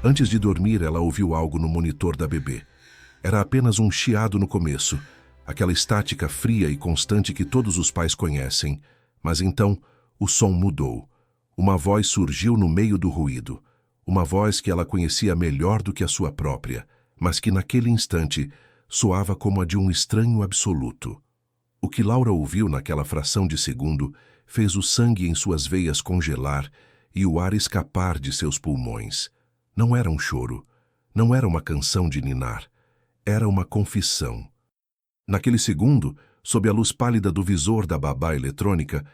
Antes de dormir, ela ouviu algo no monitor da bebê. Era apenas um chiado no começo, aquela estática fria e constante que todos os pais conhecem. Mas então, o som mudou. Uma voz surgiu no meio do ruído. Uma voz que ela conhecia melhor do que a sua própria, mas que naquele instante soava como a de um estranho absoluto. O que Laura ouviu naquela fração de segundo fez o sangue em suas veias congelar e o ar escapar de seus pulmões. Não era um choro, não era uma canção de ninar, era uma confissão. Naquele segundo, sob a luz pálida do visor da babá eletrônica,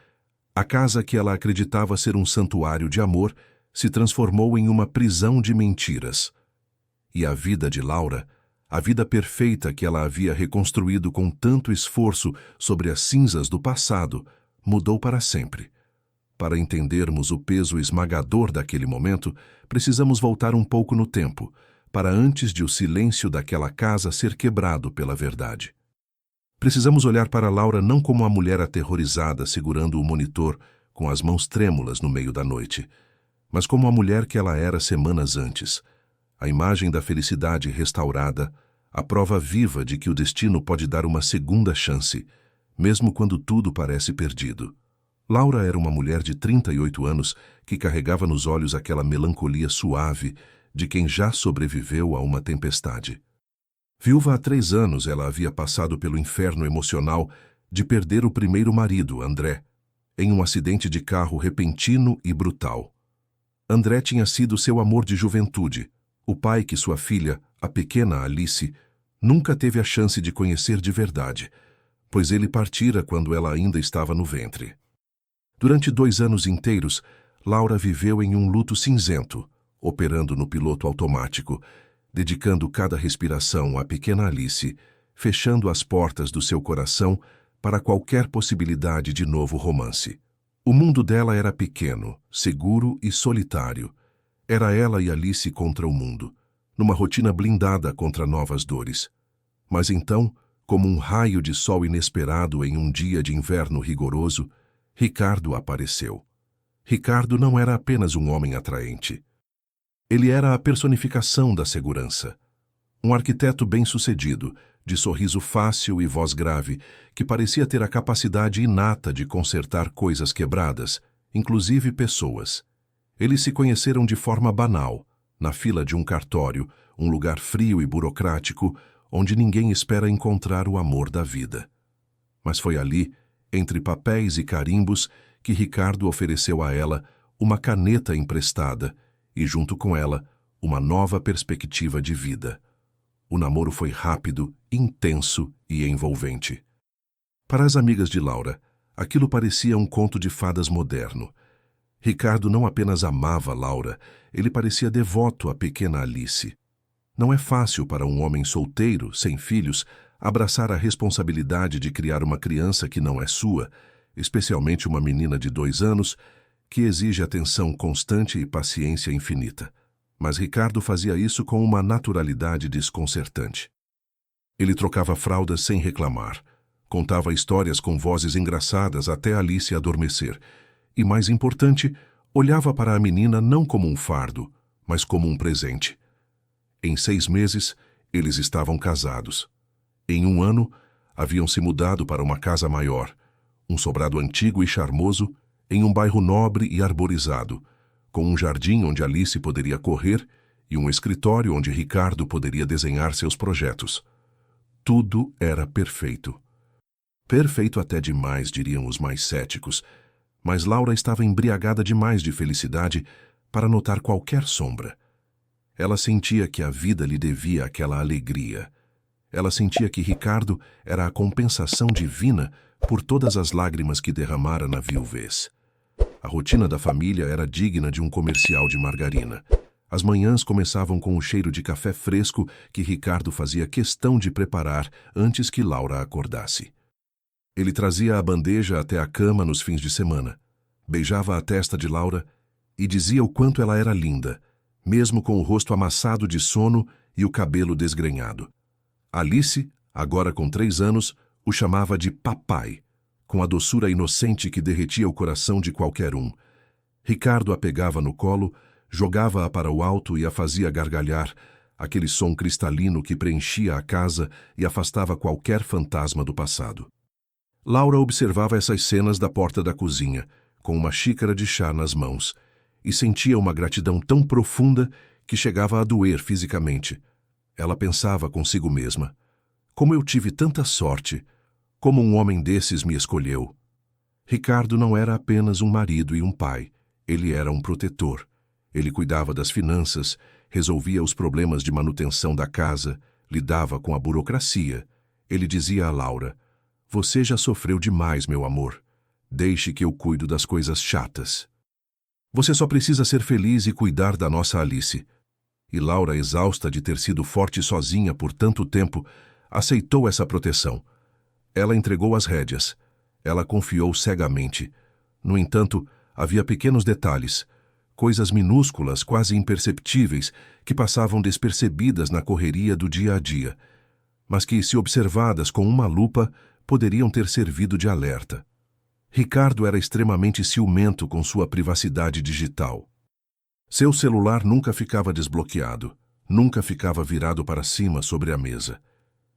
a casa que ela acreditava ser um santuário de amor se transformou em uma prisão de mentiras. E a vida de Laura, a vida perfeita que ela havia reconstruído com tanto esforço sobre as cinzas do passado, mudou para sempre. Para entendermos o peso esmagador daquele momento, precisamos voltar um pouco no tempo, para antes de o silêncio daquela casa ser quebrado pela verdade. Precisamos olhar para Laura não como uma mulher aterrorizada segurando o monitor com as mãos trêmulas no meio da noite, mas como a mulher que ela era semanas antes, a imagem da felicidade restaurada, a prova viva de que o destino pode dar uma segunda chance, mesmo quando tudo parece perdido. Laura era uma mulher de 38 anos que carregava nos olhos aquela melancolia suave de quem já sobreviveu a uma tempestade. Viúva há 3 anos, ela havia passado pelo inferno emocional de perder o primeiro marido, André, em um acidente de carro repentino e brutal. André tinha sido seu amor de juventude, o pai que sua filha, a pequena Alice, nunca teve a chance de conhecer de verdade, pois ele partira quando ela ainda estava no ventre. Durante 2 anos inteiros, Laura viveu em um luto cinzento, operando no piloto automático, dedicando cada respiração à pequena Alice, fechando as portas do seu coração para qualquer possibilidade de novo romance. O mundo dela era pequeno, seguro e solitário. Era ela e Alice contra o mundo, numa rotina blindada contra novas dores. Mas então, como um raio de sol inesperado em um dia de inverno rigoroso, Ricardo apareceu. Ricardo não era apenas um homem atraente. Ele era a personificação da segurança. Um arquiteto bem-sucedido, de sorriso fácil e voz grave, que parecia ter a capacidade inata de consertar coisas quebradas, inclusive pessoas. Eles se conheceram de forma banal, na fila de um cartório, um lugar frio e burocrático, onde ninguém espera encontrar o amor da vida. Mas foi ali, entre papéis e carimbos, que Ricardo ofereceu a ela uma caneta emprestada e, junto com ela, uma nova perspectiva de vida. O namoro foi rápido, intenso e envolvente. Para as amigas de Laura, aquilo parecia um conto de fadas moderno. Ricardo não apenas amava Laura, ele parecia devoto à pequena Alice. Não é fácil para um homem solteiro, sem filhos, abraçar a responsabilidade de criar uma criança que não é sua, especialmente uma menina de 2 anos, que exige atenção constante e paciência infinita. Mas Ricardo fazia isso com uma naturalidade desconcertante. Ele trocava fraldas sem reclamar, contava histórias com vozes engraçadas até Alice adormecer, e, mais importante, olhava para a menina não como um fardo, mas como um presente. Em 6 meses, eles estavam casados. Em 1 ano, haviam se mudado para uma casa maior, um sobrado antigo e charmoso, em um bairro nobre e arborizado, com um jardim onde Alice poderia correr e um escritório onde Ricardo poderia desenhar seus projetos. Tudo era perfeito. Perfeito até demais, diriam os mais céticos, mas Laura estava embriagada demais de felicidade para notar qualquer sombra. Ela sentia que a vida lhe devia aquela alegria. Ela sentia que Ricardo era a compensação divina por todas as lágrimas que derramara na viuvez. A rotina da família era digna de um comercial de margarina. As manhãs começavam com o cheiro de café fresco que Ricardo fazia questão de preparar antes que Laura acordasse. Ele trazia a bandeja até a cama nos fins de semana, beijava a testa de Laura e dizia o quanto ela era linda, mesmo com o rosto amassado de sono e o cabelo desgrenhado. Alice, agora com 3 anos, o chamava de papai, com a doçura inocente que derretia o coração de qualquer um. Ricardo a pegava no colo, jogava-a para o alto e a fazia gargalhar, aquele som cristalino que preenchia a casa e afastava qualquer fantasma do passado. Laura observava essas cenas da porta da cozinha, com uma xícara de chá nas mãos, e sentia uma gratidão tão profunda que chegava a doer fisicamente. Ela pensava consigo mesma: como eu tive tanta sorte, como um homem desses me escolheu. Ricardo não era apenas um marido e um pai, ele era um protetor. Ele cuidava das finanças, resolvia os problemas de manutenção da casa, lidava com a burocracia. Ele dizia a Laura: você já sofreu demais, meu amor. Deixe que eu cuido das coisas chatas. Você só precisa ser feliz e cuidar da nossa Alice. E Laura, exausta de ter sido forte sozinha por tanto tempo, aceitou essa proteção. Ela entregou as rédeas. Ela confiou cegamente. No entanto, havia pequenos detalhes, coisas minúsculas, quase imperceptíveis, que passavam despercebidas na correria do dia a dia, mas que, se observadas com uma lupa, poderiam ter servido de alerta. Ricardo era extremamente ciumento com sua privacidade digital. Seu celular nunca ficava desbloqueado, nunca ficava virado para cima sobre a mesa.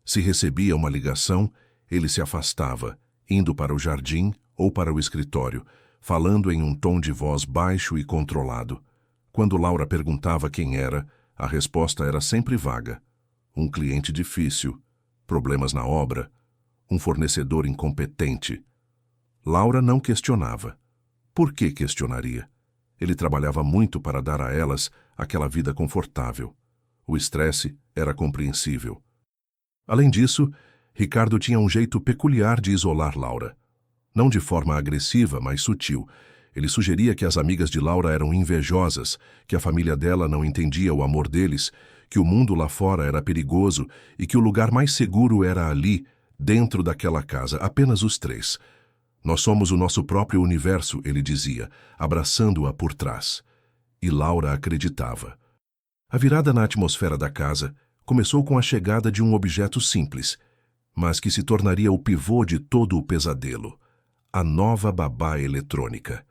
Se recebia uma ligação, ele se afastava, indo para o jardim ou para o escritório, falando em um tom de voz baixo e controlado. Quando Laura perguntava quem era, a resposta era sempre vaga. Um cliente difícil, problemas na obra, um fornecedor incompetente. Laura não questionava. Por que questionaria? Ele trabalhava muito para dar a elas aquela vida confortável. O estresse era compreensível. Além disso, Ricardo tinha um jeito peculiar de isolar Laura. Não de forma agressiva, mas sutil. Ele sugeria que as amigas de Laura eram invejosas, que a família dela não entendia o amor deles, que o mundo lá fora era perigoso e que o lugar mais seguro era ali, dentro daquela casa, apenas os três. Nós somos o nosso próprio universo, ele dizia, abraçando-a por trás. E Laura acreditava. A virada na atmosfera da casa começou com a chegada de um objeto simples, mas que se tornaria o pivô de todo o pesadelo: a nova babá eletrônica.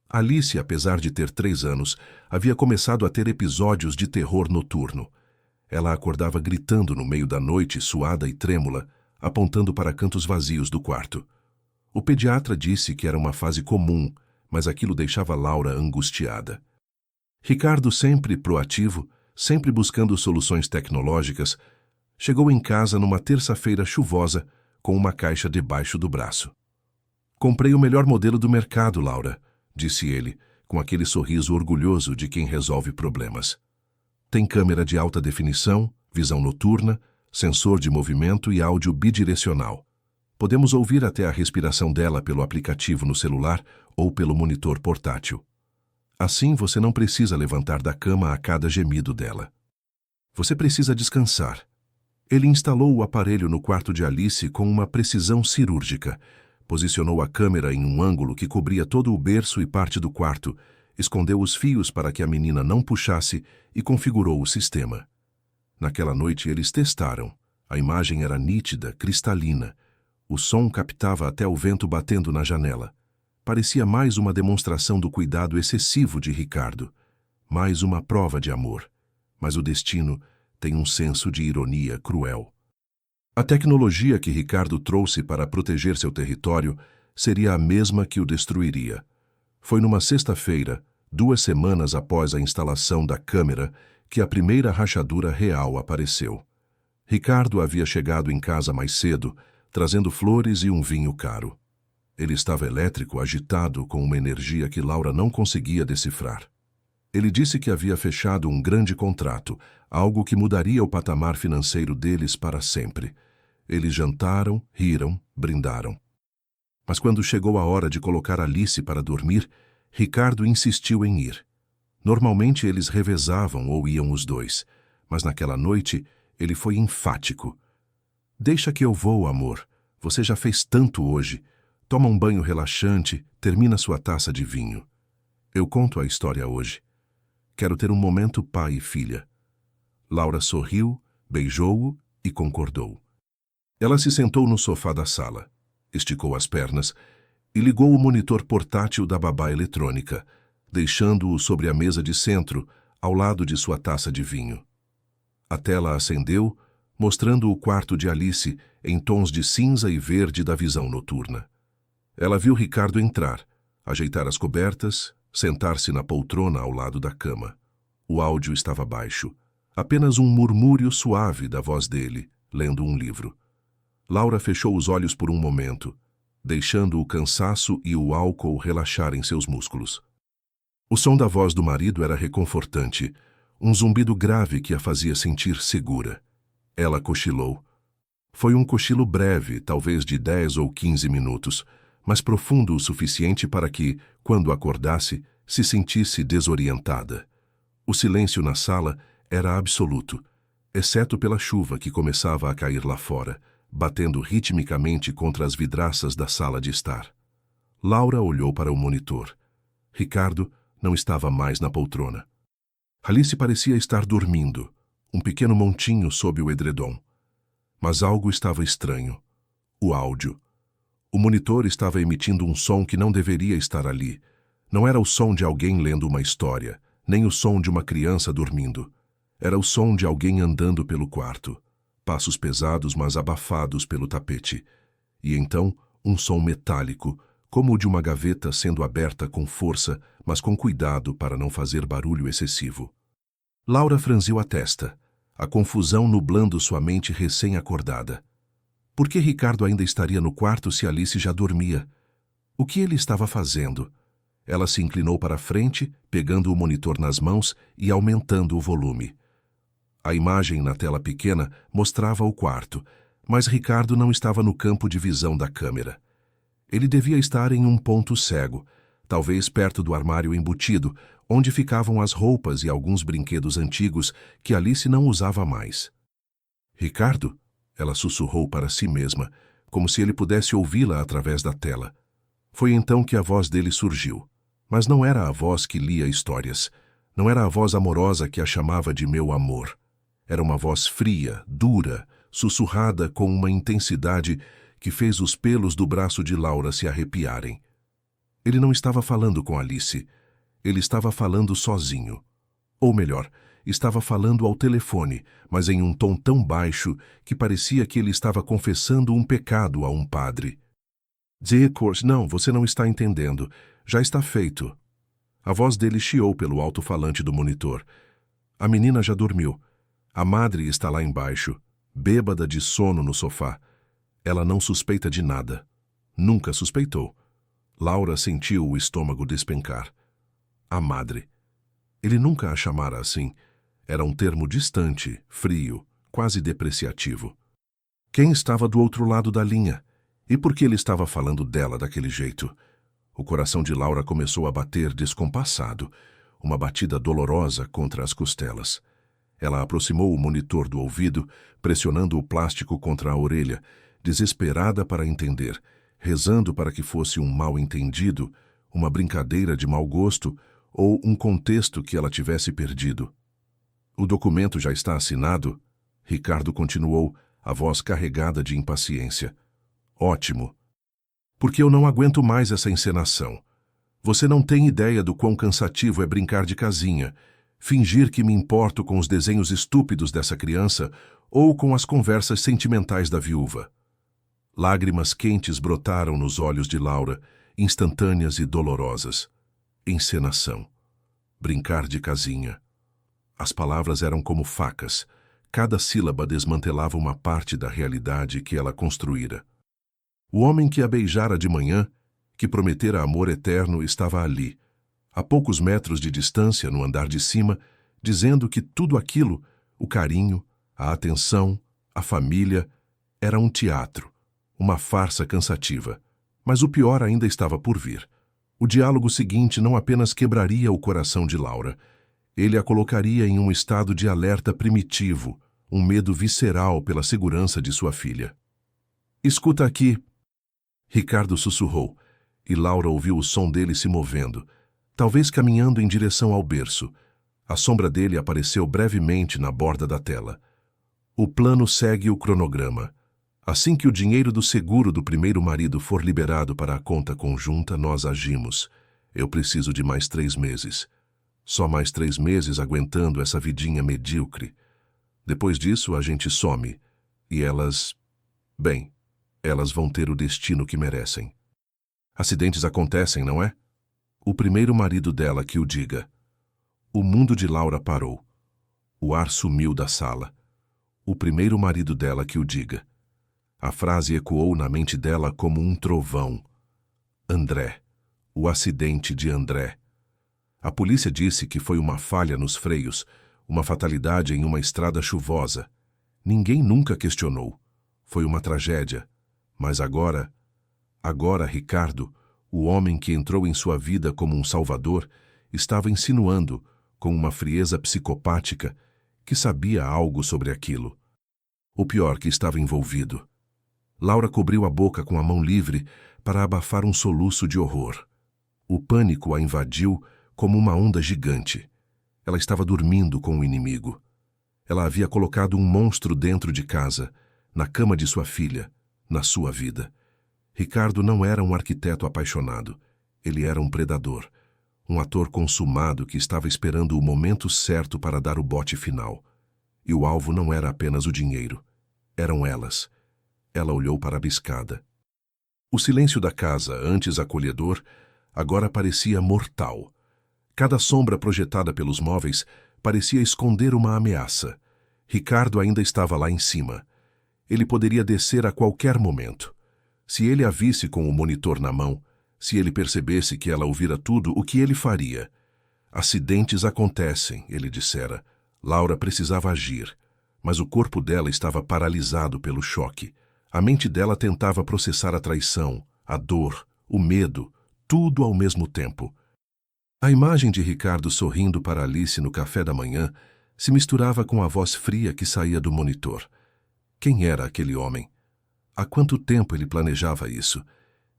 Alice, apesar de ter 3 anos, havia começado a ter episódios de terror noturno. Ela acordava gritando no meio da noite, suada e trêmula, apontando para cantos vazios do quarto. O pediatra disse que era uma fase comum, mas aquilo deixava Laura angustiada. Ricardo, sempre proativo, sempre buscando soluções tecnológicas, chegou em casa numa terça-feira chuvosa com uma caixa debaixo do braço. Comprei o melhor modelo do mercado, Laura, disse ele, com aquele sorriso orgulhoso de quem resolve problemas. Tem câmera de alta definição, visão noturna, sensor de movimento e áudio bidirecional. Podemos ouvir até a respiração dela pelo aplicativo no celular ou pelo monitor portátil. Assim você não precisa levantar da cama a cada gemido dela. Você precisa descansar. Ele instalou o aparelho no quarto de Alice com uma precisão cirúrgica. Posicionou a câmera em um ângulo que cobria todo o berço e parte do quarto, escondeu os fios para que a menina não puxasse e configurou o sistema. Naquela noite eles testaram. A imagem era nítida, cristalina. O som captava até o vento batendo na janela. Parecia mais uma demonstração do cuidado excessivo de Ricardo. Mais uma prova de amor. Mas o destino tem um senso de ironia cruel. A tecnologia que Ricardo trouxe para proteger seu território seria a mesma que o destruiria. Foi numa sexta-feira, 2 semanas após a instalação da câmera, que a primeira rachadura real apareceu. Ricardo havia chegado em casa mais cedo, trazendo flores e um vinho caro. Ele estava elétrico, agitado, com uma energia que Laura não conseguia decifrar. Ele disse que havia fechado um grande contrato, algo que mudaria o patamar financeiro deles para sempre. Eles jantaram, riram, brindaram. Mas quando chegou a hora de colocar Alice para dormir, Ricardo insistiu em ir. Normalmente eles revezavam ou iam os dois, mas naquela noite ele foi enfático. Deixa que eu vou, amor. Você já fez tanto hoje. Toma um banho relaxante, termina sua taça de vinho. Eu conto a história hoje. Quero ter um momento pai e filha. Laura sorriu, beijou-o e concordou. Ela se sentou no sofá da sala, esticou as pernas e ligou o monitor portátil da babá eletrônica, deixando-o sobre a mesa de centro, ao lado de sua taça de vinho. A tela acendeu, mostrando o quarto de Alice em tons de cinza e verde da visão noturna. Ela viu Ricardo entrar, ajeitar as cobertas, sentar-se na poltrona ao lado da cama. O áudio estava baixo, apenas um murmúrio suave da voz dele, lendo um livro. Laura fechou os olhos por um momento, deixando o cansaço e o álcool relaxar em seus músculos. O som da voz do marido era reconfortante, um zumbido grave que a fazia sentir segura. Ela cochilou. Foi um cochilo breve, talvez de 10 ou 15 minutos, mas profundo o suficiente para que, quando acordasse, se sentisse desorientada. O silêncio na sala era absoluto, exceto pela chuva que começava a cair lá fora, batendo ritmicamente contra as vidraças da sala de estar. Laura olhou para o monitor. Ricardo não estava mais na poltrona. Alice parecia estar dormindo, um pequeno montinho sob o edredom. Mas algo estava estranho. O áudio. O monitor estava emitindo um som que não deveria estar ali. Não era o som de alguém lendo uma história, nem o som de uma criança dormindo. Era o som de alguém andando pelo quarto. Passos pesados, mas abafados pelo tapete. E então, um som metálico, como o de uma gaveta sendo aberta com força, mas com cuidado para não fazer barulho excessivo. Laura franziu a testa, a confusão nublando sua mente recém-acordada. Por que Ricardo ainda estaria no quarto se Alice já dormia? O que ele estava fazendo? Ela se inclinou para a frente, pegando o monitor nas mãos e aumentando o volume. A imagem na tela pequena mostrava o quarto, mas Ricardo não estava no campo de visão da câmera. Ele devia estar em um ponto cego, talvez perto do armário embutido, onde ficavam as roupas e alguns brinquedos antigos que Alice não usava mais. Ricardo? Ela sussurrou para si mesma, como se ele pudesse ouvi-la através da tela. Foi então que a voz dele surgiu. Mas não era a voz que lia histórias. Não era a voz amorosa que a chamava de meu amor. Era uma voz fria, dura, sussurrada com uma intensidade que fez os pelos do braço de Laura se arrepiarem. Ele não estava falando com Alice. Ele estava falando sozinho. Ou melhor, estava falando ao telefone, mas em um tom tão baixo que parecia que ele estava confessando um pecado a um padre. Zekors, não, você não está entendendo. Já está feito. A voz dele chiou pelo alto-falante do monitor. A menina já dormiu. A madre está lá embaixo, bêbada de sono no sofá. Ela não suspeita de nada. Nunca suspeitou. Laura sentiu o estômago despencar. A madre. Ele nunca a chamara assim. Era um termo distante, frio, quase depreciativo. Quem estava do outro lado da linha? E por que ele estava falando dela daquele jeito? O coração de Laura começou a bater descompassado, uma batida dolorosa contra as costelas. Ela aproximou o monitor do ouvido, pressionando o plástico contra a orelha, desesperada para entender, rezando para que fosse um mal-entendido, uma brincadeira de mau gosto ou um contexto que ela tivesse perdido. O documento já está assinado? Ricardo continuou, a voz carregada de impaciência. Ótimo. Porque eu não aguento mais essa encenação. Você não tem ideia do quão cansativo é brincar de casinha, fingir que me importo com os desenhos estúpidos dessa criança ou com as conversas sentimentais da viúva. Lágrimas quentes brotaram nos olhos de Laura, instantâneas e dolorosas. Encenação. Brincar de casinha. As palavras eram como facas. Cada sílaba desmantelava uma parte da realidade que ela construíra. O homem que a beijara de manhã, que prometera amor eterno, estava ali, a poucos metros de distância no andar de cima, dizendo que tudo aquilo, o carinho, a atenção, a família, era um teatro, uma farsa cansativa. Mas o pior ainda estava por vir. O diálogo seguinte não apenas quebraria o coração de Laura, ele a colocaria em um estado de alerta primitivo, um medo visceral pela segurança de sua filha. Escuta aqui. Ricardo sussurrou, e Laura ouviu o som dele se movendo, talvez caminhando em direção ao berço. A sombra dele apareceu brevemente na borda da tela. O plano segue o cronograma. Assim que o dinheiro do seguro do primeiro marido for liberado para a conta conjunta, nós agimos. Eu preciso de mais 3 meses. Só mais 3 meses aguentando essa vidinha medíocre. Depois disso, a gente some. E elas... Bem, elas vão ter o destino que merecem. Acidentes acontecem, não é? O primeiro marido dela que o diga. O mundo de Laura parou. O ar sumiu da sala. O primeiro marido dela que o diga. A frase ecoou na mente dela como um trovão. André. O acidente de André. A polícia disse que foi uma falha nos freios, uma fatalidade em uma estrada chuvosa. Ninguém nunca questionou. Foi uma tragédia. Mas agora, Ricardo, o homem que entrou em sua vida como um salvador, estava insinuando, com uma frieza psicopática, que sabia algo sobre aquilo. O pior, que estava envolvido. Laura cobriu a boca com a mão livre para abafar um soluço de horror. O pânico a invadiu como uma onda gigante. Ela estava dormindo com o inimigo. Ela havia colocado um monstro dentro de casa, na cama de sua filha, na sua vida. Ricardo não era um arquiteto apaixonado. Ele era um predador, um ator consumado que estava esperando o momento certo para dar o bote final. E o alvo não era apenas o dinheiro. Eram elas. Ela olhou para a biscada. O silêncio da casa, antes acolhedor, agora parecia mortal. Cada sombra projetada pelos móveis parecia esconder uma ameaça. Ricardo ainda estava lá em cima. Ele poderia descer a qualquer momento. Se ele a visse com o monitor na mão, se ele percebesse que ela ouvira tudo, o que ele faria? Acidentes acontecem, ele dissera. Laura precisava agir, mas o corpo dela estava paralisado pelo choque. A mente dela tentava processar a traição, a dor, o medo, tudo ao mesmo tempo. A imagem de Ricardo sorrindo para Alice no café da manhã se misturava com a voz fria que saía do monitor. Quem era aquele homem? Há quanto tempo ele planejava isso?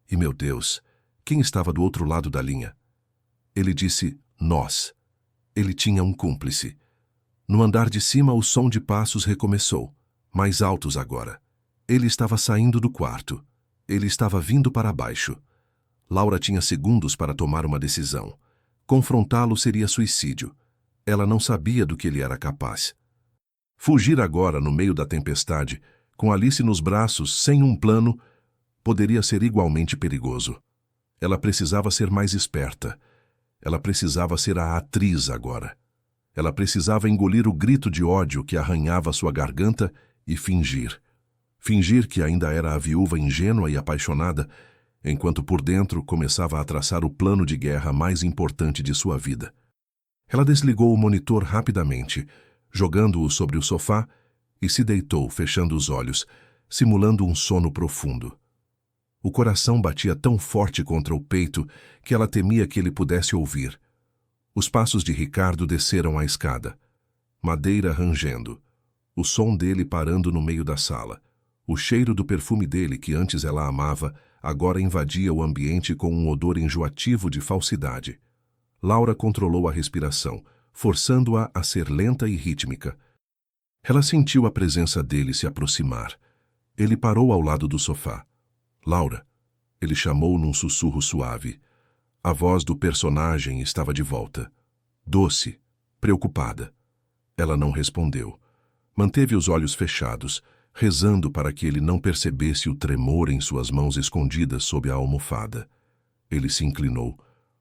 E, meu Deus, quem estava do outro lado da linha? Ele disse, nós. Ele tinha um cúmplice. No andar de cima, o som de passos recomeçou, mais altos agora. Ele estava saindo do quarto. Ele estava vindo para baixo. Laura tinha segundos para tomar uma decisão. Confrontá-lo seria suicídio. Ela não sabia do que ele era capaz. Fugir agora no meio da tempestade, com Alice nos braços, sem um plano, poderia ser igualmente perigoso. Ela precisava ser mais esperta. Ela precisava ser a atriz agora. Ela precisava engolir o grito de ódio que arranhava sua garganta e fingir. Fingir que ainda era a viúva ingênua e apaixonada, enquanto por dentro começava a traçar o plano de guerra mais importante de sua vida. Ela desligou o monitor rapidamente, jogando-o sobre o sofá, e se deitou, fechando os olhos, simulando um sono profundo. O coração batia tão forte contra o peito que ela temia que ele pudesse ouvir. Os passos de Ricardo desceram a escada. Madeira rangendo. O som dele parando no meio da sala. O cheiro do perfume dele, que antes ela amava, agora invadia o ambiente com um odor enjoativo de falsidade. Laura controlou a respiração, forçando-a a ser lenta e rítmica. Ela sentiu a presença dele se aproximar. Ele parou ao lado do sofá. Laura, ele chamou num sussurro suave. A voz do personagem estava de volta. Doce, preocupada. Ela não respondeu. Manteve os olhos fechados, rezando para que ele não percebesse o tremor em suas mãos escondidas sob a almofada. Ele se inclinou.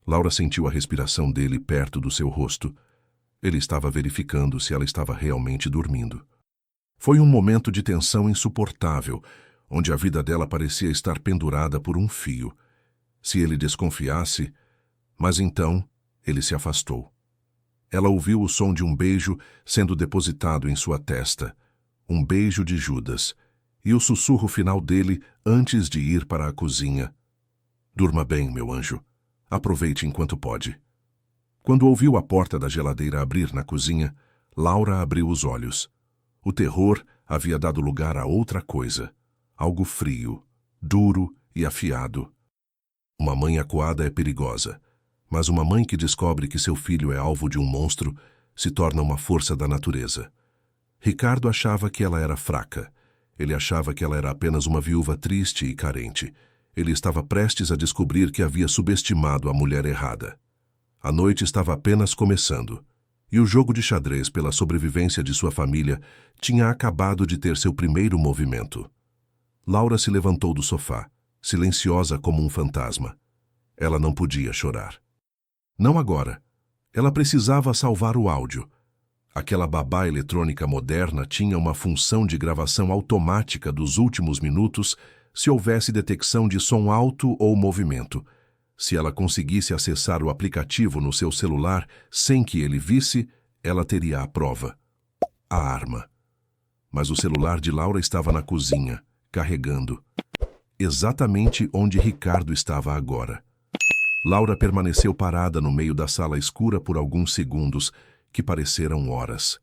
Laura sentiu a respiração dele perto do seu rosto. Ele estava verificando se ela estava realmente dormindo. Foi um momento de tensão insuportável, onde a vida dela parecia estar pendurada por um fio. Se ele desconfiasse... Mas então, ele se afastou. Ela ouviu o som de um beijo sendo depositado em sua testa. Um beijo de Judas. E o sussurro final dele antes de ir para a cozinha. Durma bem, meu anjo. Aproveite enquanto pode. Quando ouviu a porta da geladeira abrir na cozinha, Laura abriu os olhos. O terror havia dado lugar a outra coisa. Algo frio, duro e afiado. Uma mãe acuada é perigosa, mas uma mãe que descobre que seu filho é alvo de um monstro se torna uma força da natureza. Ricardo achava que ela era fraca. Ele achava que ela era apenas uma viúva triste e carente. Ele estava prestes a descobrir que havia subestimado a mulher errada. A noite estava apenas começando, e o jogo de xadrez pela sobrevivência de sua família tinha acabado de ter seu primeiro movimento. Laura se levantou do sofá, silenciosa como um fantasma. Ela não podia chorar. Não agora. Ela precisava salvar o áudio. Aquela babá eletrônica moderna tinha uma função de gravação automática dos últimos minutos se houvesse detecção de som alto ou movimento. Se ela conseguisse acessar o aplicativo no seu celular sem que ele visse, ela teria a prova. A arma. Mas o celular de Laura estava na cozinha, carregando. Exatamente onde Ricardo estava agora. Laura permaneceu parada no meio da sala escura por alguns segundos, que pareceram horas.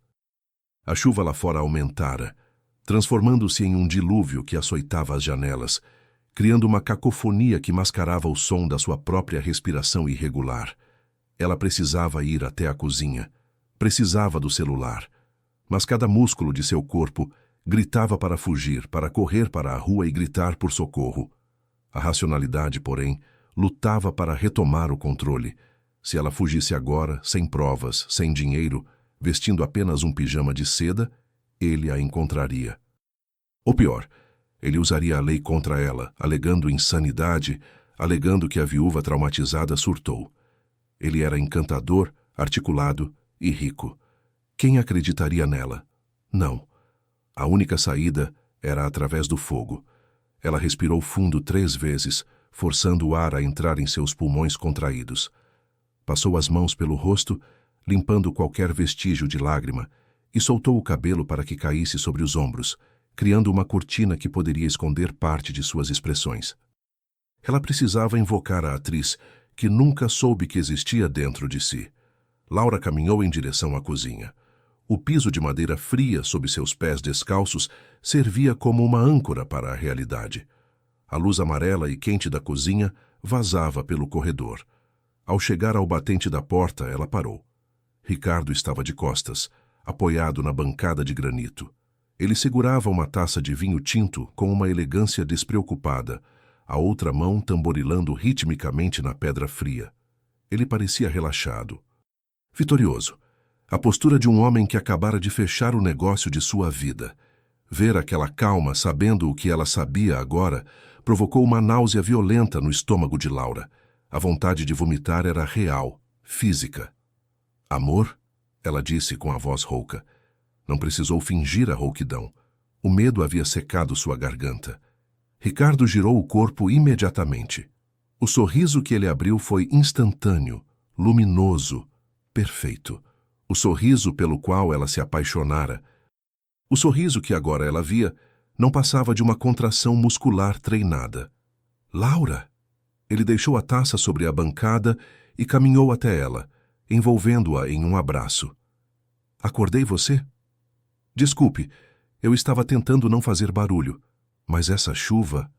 A chuva lá fora aumentara, transformando-se em um dilúvio que açoitava as janelas, criando uma cacofonia que mascarava o som da sua própria respiração irregular. Ela precisava ir até a cozinha. Precisava do celular. Mas cada músculo de seu corpo gritava para fugir, para correr para a rua e gritar por socorro. A racionalidade, porém, lutava para retomar o controle. Se ela fugisse agora, sem provas, sem dinheiro, vestindo apenas um pijama de seda, ele a encontraria. Ou pior, ele usaria a lei contra ela, alegando insanidade, alegando que a viúva traumatizada surtou. Ele era encantador, articulado e rico. Quem acreditaria nela? Não. A única saída era através do fogo. Ela respirou fundo 3 vezes, forçando o ar a entrar em seus pulmões contraídos. Passou as mãos pelo rosto, limpando qualquer vestígio de lágrima, e soltou o cabelo para que caísse sobre os ombros, criando uma cortina que poderia esconder parte de suas expressões. Ela precisava invocar a atriz, que nunca soube que existia dentro de si. Laura caminhou em direção à cozinha. O piso de madeira fria sob seus pés descalços servia como uma âncora para a realidade. A luz amarela e quente da cozinha vazava pelo corredor. Ao chegar ao batente da porta, ela parou. Ricardo estava de costas, apoiado na bancada de granito. Ele segurava uma taça de vinho tinto com uma elegância despreocupada, a outra mão tamborilando ritmicamente na pedra fria. Ele parecia relaxado. Vitorioso. A postura de um homem que acabara de fechar o negócio de sua vida. Ver aquela calma, sabendo o que ela sabia agora, provocou uma náusea violenta no estômago de Laura. A vontade de vomitar era real, física. Amor? Ela disse com a voz rouca. Não precisou fingir a rouquidão. O medo havia secado sua garganta. Ricardo girou o corpo imediatamente. O sorriso que ele abriu foi instantâneo, luminoso, perfeito. O sorriso pelo qual ela se apaixonara. O sorriso que agora ela via não passava de uma contração muscular treinada. Laura! Ele deixou a taça sobre a bancada e caminhou até ela, envolvendo-a em um abraço. Acordei você? Desculpe, eu estava tentando não fazer barulho, mas essa chuva...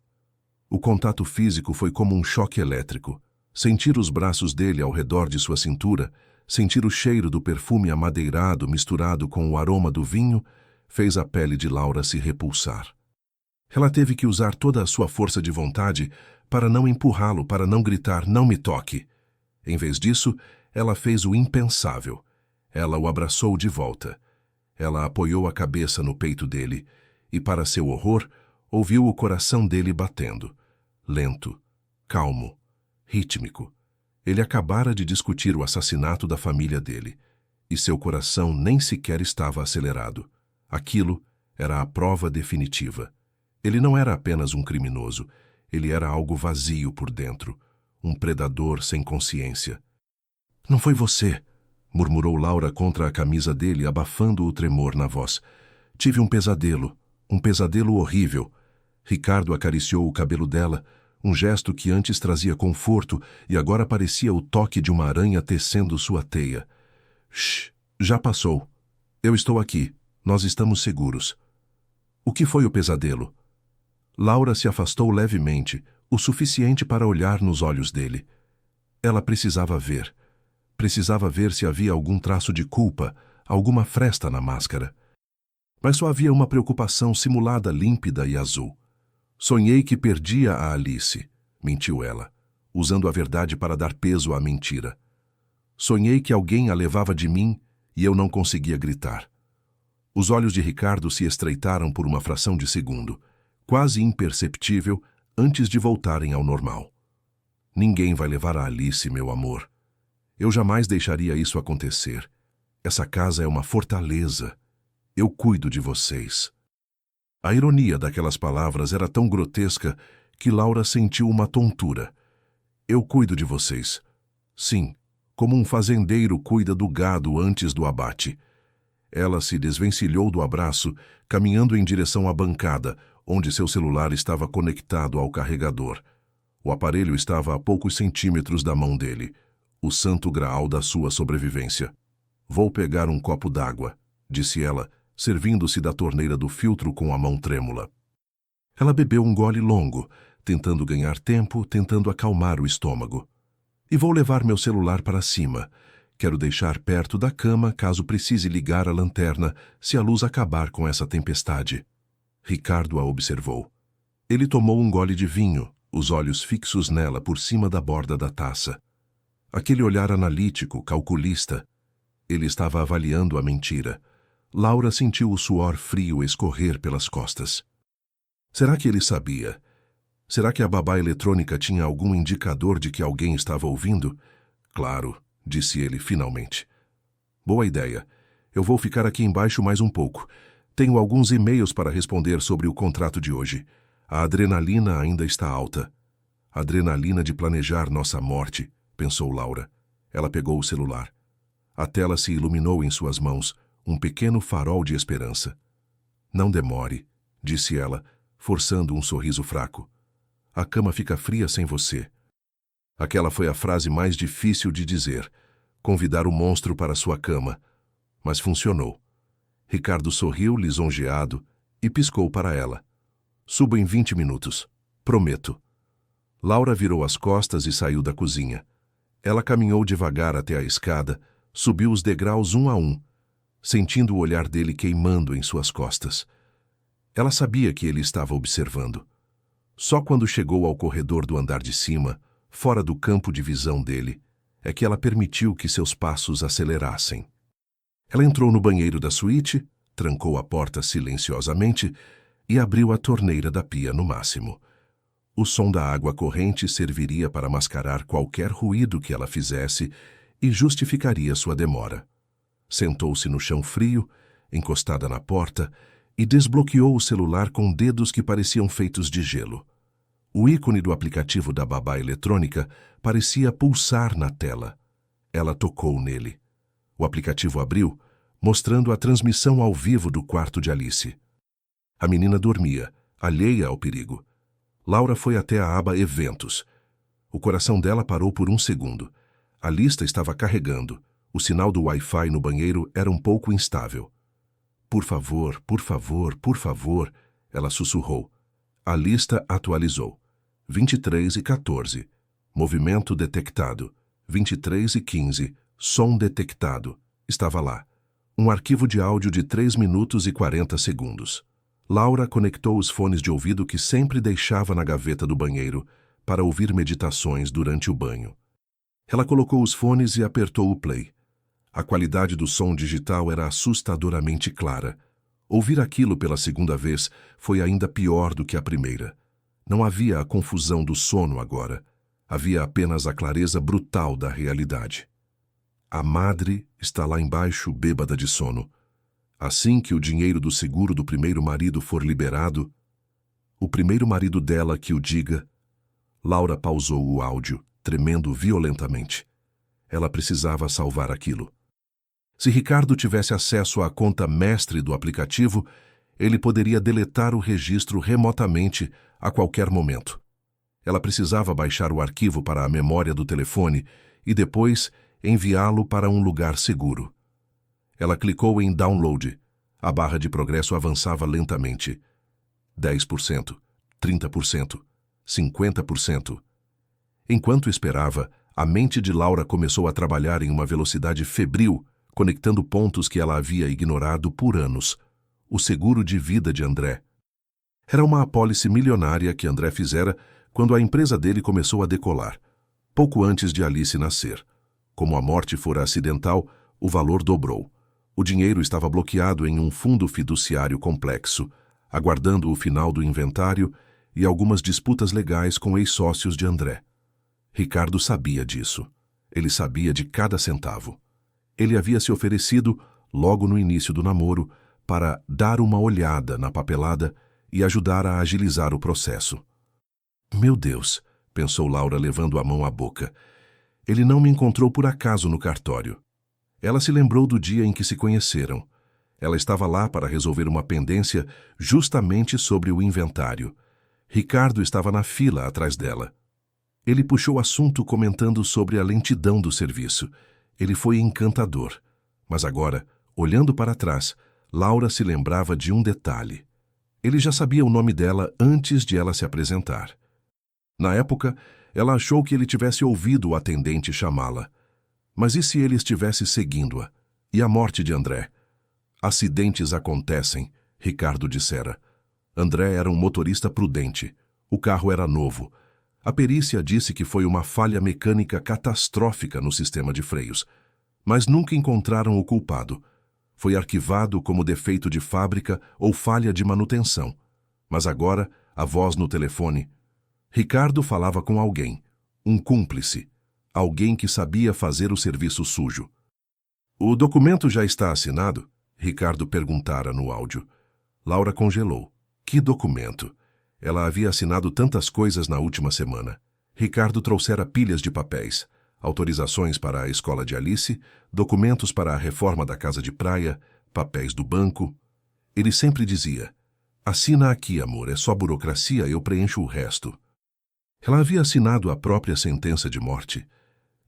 O contato físico foi como um choque elétrico. Sentir os braços dele ao redor de sua cintura, sentir o cheiro do perfume amadeirado misturado com o aroma do vinho, fez a pele de Laura se repulsar. Ela teve que usar toda a sua força de vontade para não empurrá-lo, para não gritar, não me toque. Em vez disso, ela fez o impensável. Ela o abraçou de volta. Ela apoiou a cabeça no peito dele e, para seu horror, ouviu o coração dele batendo. Lento, calmo, rítmico. Ele acabara de discutir o assassinato da família dele, e seu coração nem sequer estava acelerado. Aquilo era a prova definitiva. Ele não era apenas um criminoso, ele era algo vazio por dentro, um predador sem consciência. Não foi você, murmurou Laura contra a camisa dele, abafando o tremor na voz. Tive um pesadelo horrível. Ricardo acariciou o cabelo dela, um gesto que antes trazia conforto e agora parecia o toque de uma aranha tecendo sua teia. Shh, já passou. Eu estou aqui. Nós estamos seguros. O que foi o pesadelo? Laura se afastou levemente, o suficiente para olhar nos olhos dele. Ela precisava ver. Precisava ver se havia algum traço de culpa, alguma fresta na máscara. Mas só havia uma preocupação simulada límpida e azul. Sonhei que perdia a Alice. mentiu ela, usando a verdade para dar peso à mentira. Sonhei que alguém a levava de mim e eu não conseguia gritar. Os olhos de Ricardo se estreitaram por uma fração de segundo, quase imperceptível, antes de voltarem ao normal. Ninguém vai levar a Alice, meu amor. Eu jamais deixaria isso acontecer. Essa casa é uma fortaleza. Eu cuido de vocês. A ironia daquelas palavras era tão grotesca que Laura sentiu uma tontura. Eu cuido de vocês. Sim, como um fazendeiro cuida do gado antes do abate. Ela se desvencilhou do abraço, caminhando em direção à bancada, onde seu celular estava conectado ao carregador. O aparelho estava a poucos centímetros da mão dele, o santo graal da sua sobrevivência. Vou pegar um copo d'água, disse ela, servindo-se da torneira do filtro com a mão trêmula. Ela bebeu um gole longo, tentando ganhar tempo, tentando acalmar o estômago. E vou levar meu celular para cima. Quero deixar perto da cama caso precise ligar a lanterna se a luz acabar com essa tempestade. Ricardo a observou. Ele tomou um gole de vinho, os olhos fixos nela por cima da borda da taça. Aquele olhar analítico, calculista. Ele estava avaliando a mentira. Laura sentiu o suor frio escorrer pelas costas. Será que ele sabia? Será que a babá eletrônica tinha algum indicador de que alguém estava ouvindo? Claro, disse ele finalmente. Boa ideia. Eu vou ficar aqui embaixo mais um pouco. Tenho alguns e-mails para responder sobre o contrato de hoje. A adrenalina ainda está alta. Adrenalina de planejar nossa morte, pensou Laura. Ela pegou o celular. A tela se iluminou em suas mãos, um pequeno farol de esperança. Não demore, disse ela, forçando um sorriso fraco. A cama fica fria sem você. Aquela foi a frase mais difícil de dizer, convidar o monstro para sua cama. Mas funcionou. Ricardo sorriu lisonjeado e piscou para ela. Subo em 20 minutos. Prometo. Laura virou as costas e saiu da cozinha. Ela caminhou devagar até a escada, subiu os degraus um a um, sentindo o olhar dele queimando em suas costas. Ela sabia que ele estava observando. Só quando chegou ao corredor do andar de cima, fora do campo de visão dele, é que ela permitiu que seus passos acelerassem. Ela entrou no banheiro da suíte, trancou a porta silenciosamente e abriu a torneira da pia no máximo. O som da água corrente serviria para mascarar qualquer ruído que ela fizesse e justificaria sua demora. Sentou-se no chão frio, encostada na porta, e desbloqueou o celular com dedos que pareciam feitos de gelo. O ícone do aplicativo da babá eletrônica parecia pulsar na tela. Ela tocou nele. O aplicativo abriu, mostrando a transmissão ao vivo do quarto de Alice. A menina dormia, alheia ao perigo. Laura foi até a aba Eventos. O coração dela parou por um segundo. A lista estava carregando. O sinal do Wi-Fi no banheiro era um pouco instável. Por favor, por favor, por favor, ela sussurrou. A lista atualizou. 23:14. Movimento detectado. 23:15. Som detectado. Estava lá. Um arquivo de áudio de 3 minutos e 40 segundos. Laura conectou os fones de ouvido que sempre deixava na gaveta do banheiro para ouvir meditações durante o banho. Ela colocou os fones e apertou o play. A qualidade do som digital era assustadoramente clara. Ouvir aquilo pela segunda vez foi ainda pior do que a primeira. Não havia a confusão do sono agora. Havia apenas a clareza brutal da realidade. A madre está lá embaixo, bêbada de sono. Assim que o dinheiro do seguro do primeiro marido for liberado, o primeiro marido dela que o diga. Laura pausou o áudio, tremendo violentamente. Ela precisava salvar aquilo. Se Ricardo tivesse acesso à conta mestre do aplicativo, ele poderia deletar o registro remotamente a qualquer momento. Ela precisava baixar o arquivo para a memória do telefone e depois enviá-lo para um lugar seguro. Ela clicou em Download. A barra de progresso avançava lentamente. 10%, 30%, 50%. Enquanto esperava, a mente de Laura começou a trabalhar em uma velocidade febril, conectando pontos que ela havia ignorado por anos. O seguro de vida de André. Era uma apólice milionária que André fizera quando a empresa dele começou a decolar, pouco antes de Alice nascer. Como a morte fora acidental, o valor dobrou. O dinheiro estava bloqueado em um fundo fiduciário complexo, aguardando o final do inventário e algumas disputas legais com ex-sócios de André. Ricardo sabia disso. Ele sabia de cada centavo. Ele havia se oferecido, logo no início do namoro, para dar uma olhada na papelada e ajudar a agilizar o processo. Meu Deus, pensou Laura levando a mão à boca. Ele não me encontrou por acaso no cartório. Ela se lembrou do dia em que se conheceram. Ela estava lá para resolver uma pendência justamente sobre o inventário. Ricardo estava na fila atrás dela. Ele puxou assunto comentando sobre a lentidão do serviço. Ele foi encantador. Mas agora, olhando para trás, Laura se lembrava de um detalhe. Ele já sabia o nome dela antes de ela se apresentar. Na época, ela achou que ele tivesse ouvido o atendente chamá-la. Mas e se ele estivesse seguindo-a? E a morte de André? Acidentes acontecem, Ricardo dissera. André era um motorista prudente. O carro era novo. A perícia disse que foi uma falha mecânica catastrófica no sistema de freios. Mas nunca encontraram o culpado. Foi arquivado como defeito de fábrica ou falha de manutenção. Mas agora, a voz no telefone. Ricardo falava com alguém, um cúmplice, alguém que sabia fazer o serviço sujo. O documento já está assinado? Ricardo perguntara no áudio. Laura congelou. Que documento? Ela havia assinado tantas coisas na última semana. Ricardo trouxera pilhas de papéis, autorizações para a escola de Alice, documentos para a reforma da casa de praia, papéis do banco. Ele sempre dizia, assina aqui, amor, é só burocracia, eu preencho o resto. Ela havia assinado a própria sentença de morte.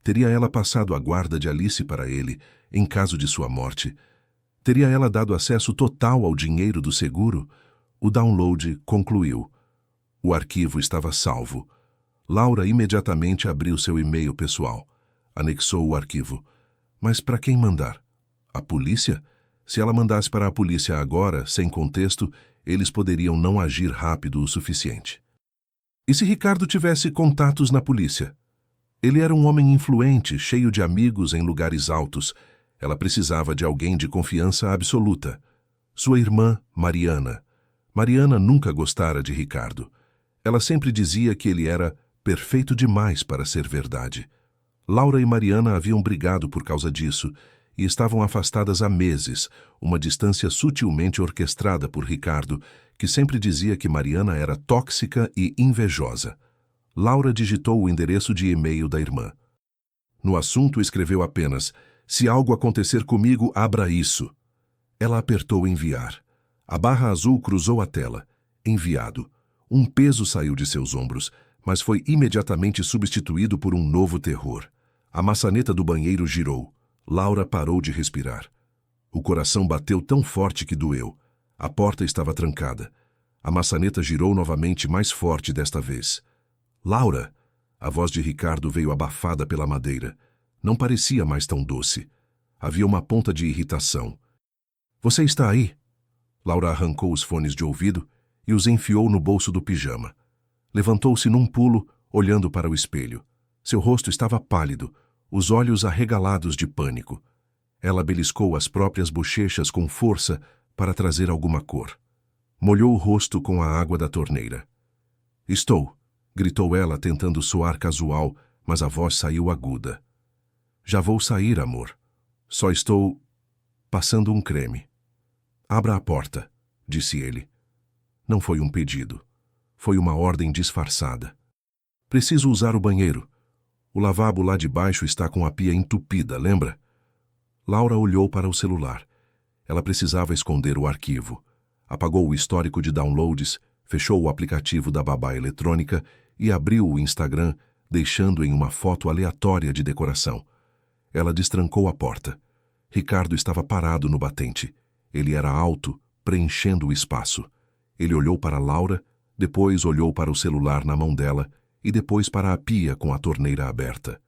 Teria ela passado a guarda de Alice para ele, em caso de sua morte? Teria ela dado acesso total ao dinheiro do seguro? O download concluiu. O arquivo estava salvo. Laura imediatamente abriu seu e-mail pessoal. Anexou o arquivo. Mas para quem mandar? A polícia? Se ela mandasse para a polícia agora, sem contexto, eles poderiam não agir rápido o suficiente. E se Ricardo tivesse contatos na polícia? Ele era um homem influente, cheio de amigos em lugares altos. Ela precisava de alguém de confiança absoluta. Sua irmã, Mariana. Mariana nunca gostara de Ricardo. Ela sempre dizia que ele era perfeito demais para ser verdade. Laura e Mariana haviam brigado por causa disso e estavam afastadas há meses, uma distância sutilmente orquestrada por Ricardo, que sempre dizia que Mariana era tóxica e invejosa. Laura digitou o endereço de e-mail da irmã. No assunto escreveu apenas, se algo acontecer comigo, abra isso. Ela apertou enviar. A barra azul cruzou a tela. Enviado. Um peso saiu de seus ombros, mas foi imediatamente substituído por um novo terror. A maçaneta do banheiro girou. Laura parou de respirar. O coração bateu tão forte que doeu. A porta estava trancada. A maçaneta girou novamente, mais forte desta vez. Laura! A voz de Ricardo veio abafada pela madeira. Não parecia mais tão doce. Havia uma ponta de irritação. Você está aí? Laura arrancou os fones de ouvido e os enfiou no bolso do pijama. Levantou-se num pulo, olhando para o espelho. Seu rosto estava pálido, os olhos arregalados de pânico. Ela beliscou as próprias bochechas com força para trazer alguma cor. Molhou o rosto com a água da torneira. Estou, gritou ela tentando soar casual, mas a voz saiu aguda. Já vou sair, amor. Só estou passando um creme. Abra a porta, disse ele. Não foi um pedido. Foi uma ordem disfarçada. Preciso usar o banheiro. O lavabo lá de baixo está com a pia entupida, lembra? Laura olhou para o celular. Ela precisava esconder o arquivo. Apagou o histórico de downloads, fechou o aplicativo da babá eletrônica e abriu o Instagram, deixando em uma foto aleatória de decoração. Ela destrancou a porta. Ricardo estava parado no batente. Ele era alto, preenchendo o espaço. Ele olhou para Laura, depois olhou para o celular na mão dela e depois para a pia com a torneira aberta.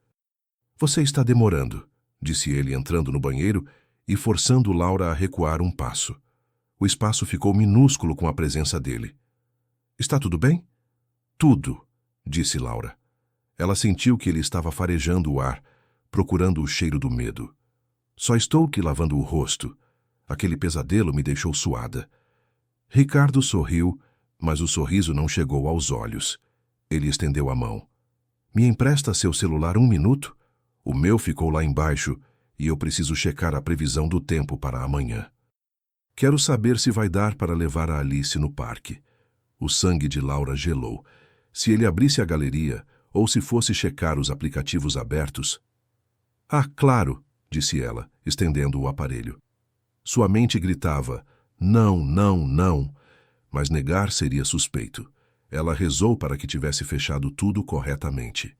Você está demorando, disse ele entrando no banheiro e forçando Laura a recuar um passo. O espaço ficou minúsculo com a presença dele. Está tudo bem? Tudo. disse Laura. Ela sentiu que ele estava farejando o ar, procurando o cheiro do medo. Só estou que lavando o rosto. Aquele pesadelo me deixou suada. Ricardo sorriu, mas o sorriso não chegou aos olhos. Ele estendeu a mão. Me empresta seu celular 1 minuto? O meu ficou lá embaixo e eu preciso checar a previsão do tempo para amanhã. Quero saber se vai dar para levar a Alice no parque. O sangue de Laura gelou. Se ele abrisse a galeria, ou se fosse checar os aplicativos abertos... Ah, claro, disse ela, estendendo o aparelho. Sua mente gritava, não, não, não, mas negar seria suspeito. Ela rezou para que tivesse fechado tudo corretamente.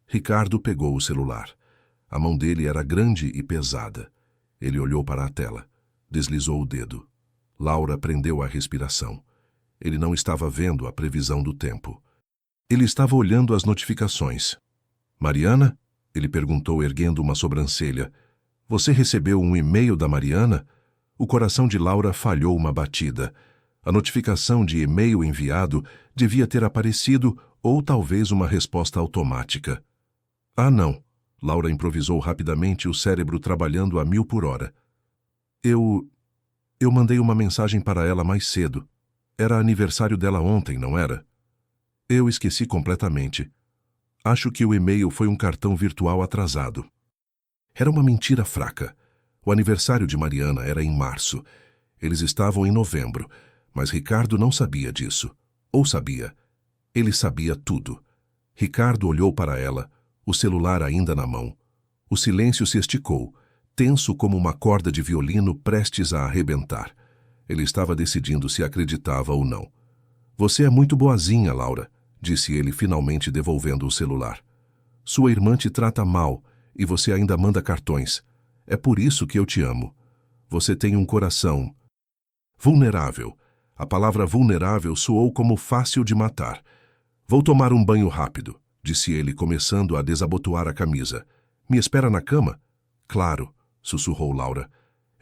Ricardo pegou o celular. A mão dele era grande e pesada. Ele olhou para a tela. Deslizou o dedo. Laura prendeu a respiração. Ele não estava vendo a previsão do tempo. Ele estava olhando as notificações. Mariana? Ele perguntou, erguendo uma sobrancelha. Você recebeu um e-mail da Mariana? O coração de Laura falhou uma batida. A notificação de e-mail enviado devia ter aparecido ou talvez uma resposta automática. Ah, não. Laura improvisou rapidamente, o cérebro trabalhando a 1000 por hora. Eu mandei uma mensagem para ela mais cedo. Era aniversário dela ontem, não era? Eu esqueci completamente. Acho que o e-mail foi um cartão virtual atrasado. Era uma mentira fraca. O aniversário de Mariana era em março. Eles estavam em novembro, mas Ricardo não sabia disso. Ou sabia. Ele sabia tudo. Ricardo olhou para ela, o celular ainda na mão. O silêncio se esticou, tenso como uma corda de violino prestes a arrebentar. Ele estava decidindo se acreditava ou não. Você é muito boazinha, Laura, disse ele, finalmente devolvendo o celular. Sua irmã te trata mal e você ainda manda cartões. É por isso que eu te amo. Você tem um coração vulnerável. A palavra vulnerável soou como fácil de matar. Vou tomar um banho rápido, disse ele, começando a desabotoar a camisa. Me espera na cama? Claro, sussurrou Laura.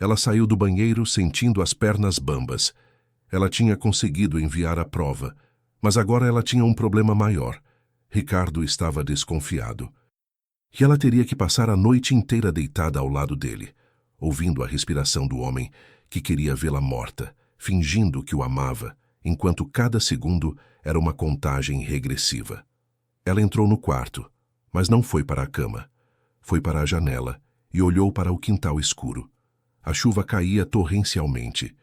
Ela saiu do banheiro sentindo as pernas bambas. Ela tinha conseguido enviar a prova, mas agora ela tinha um problema maior. Ricardo estava desconfiado. E ela teria que passar a noite inteira deitada ao lado dele, ouvindo a respiração do homem que queria vê-la morta, fingindo que o amava, enquanto cada segundo era uma contagem regressiva. Ela entrou no quarto, mas não foi para a cama. Foi para a janela e olhou para o quintal escuro. A chuva caía torrencialmente.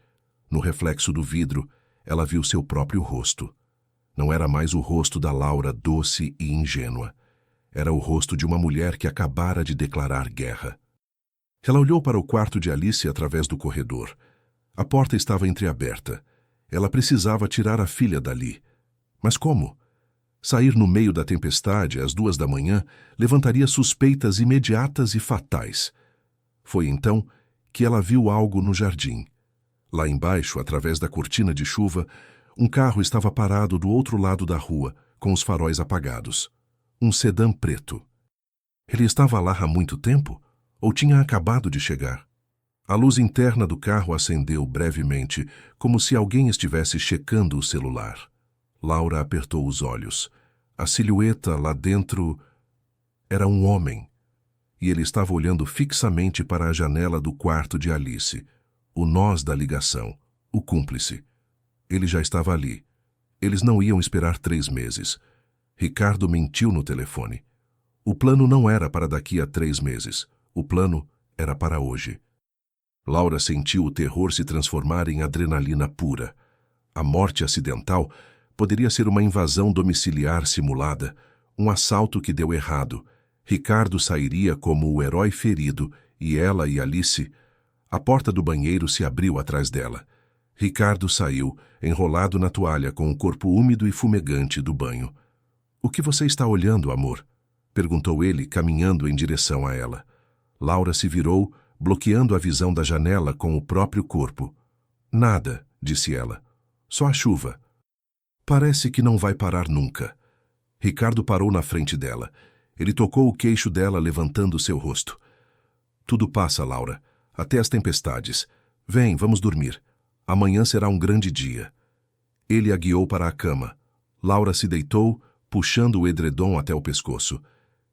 No reflexo do vidro, ela viu seu próprio rosto. Não era mais o rosto da Laura doce e ingênua. Era o rosto de uma mulher que acabara de declarar guerra. Ela olhou para o quarto de Alice através do corredor. A porta estava entreaberta. Ela precisava tirar a filha dali. Mas como? Sair no meio da tempestade, às 2 da manhã, levantaria suspeitas imediatas e fatais. Foi então que ela viu algo no jardim. Lá embaixo, através da cortina de chuva, um carro estava parado do outro lado da rua, com os faróis apagados. Um sedã preto. Ele estava lá há muito tempo? Ou tinha acabado de chegar? A luz interna do carro acendeu brevemente, como se alguém estivesse checando o celular. Laura apertou os olhos. A silhueta lá dentro era um homem. E ele estava olhando fixamente para a janela do quarto de Alice. O nós da ligação. O cúmplice. Ele já estava ali. Eles não iam esperar 3 meses. Ricardo mentiu no telefone. O plano não era para daqui a 3 meses. O plano era para hoje. Laura sentiu o terror se transformar em adrenalina pura. A morte acidental poderia ser uma invasão domiciliar simulada, um assalto que deu errado. Ricardo sairia como o herói ferido e ela e Alice... A porta do banheiro se abriu atrás dela. Ricardo saiu, enrolado na toalha com o corpo úmido e fumegante do banho. O que você está olhando, amor? Perguntou ele, caminhando em direção a ela. Laura se virou, bloqueando a visão da janela com o próprio corpo. Nada, disse ela. Só a chuva. Parece que não vai parar nunca. Ricardo parou na frente dela. Ele tocou o queixo dela, levantando seu rosto. Tudo passa, Laura. Até as tempestades. Vem, vamos dormir. Amanhã será um grande dia. Ele a guiou para a cama. Laura se deitou, puxando o edredom até o pescoço.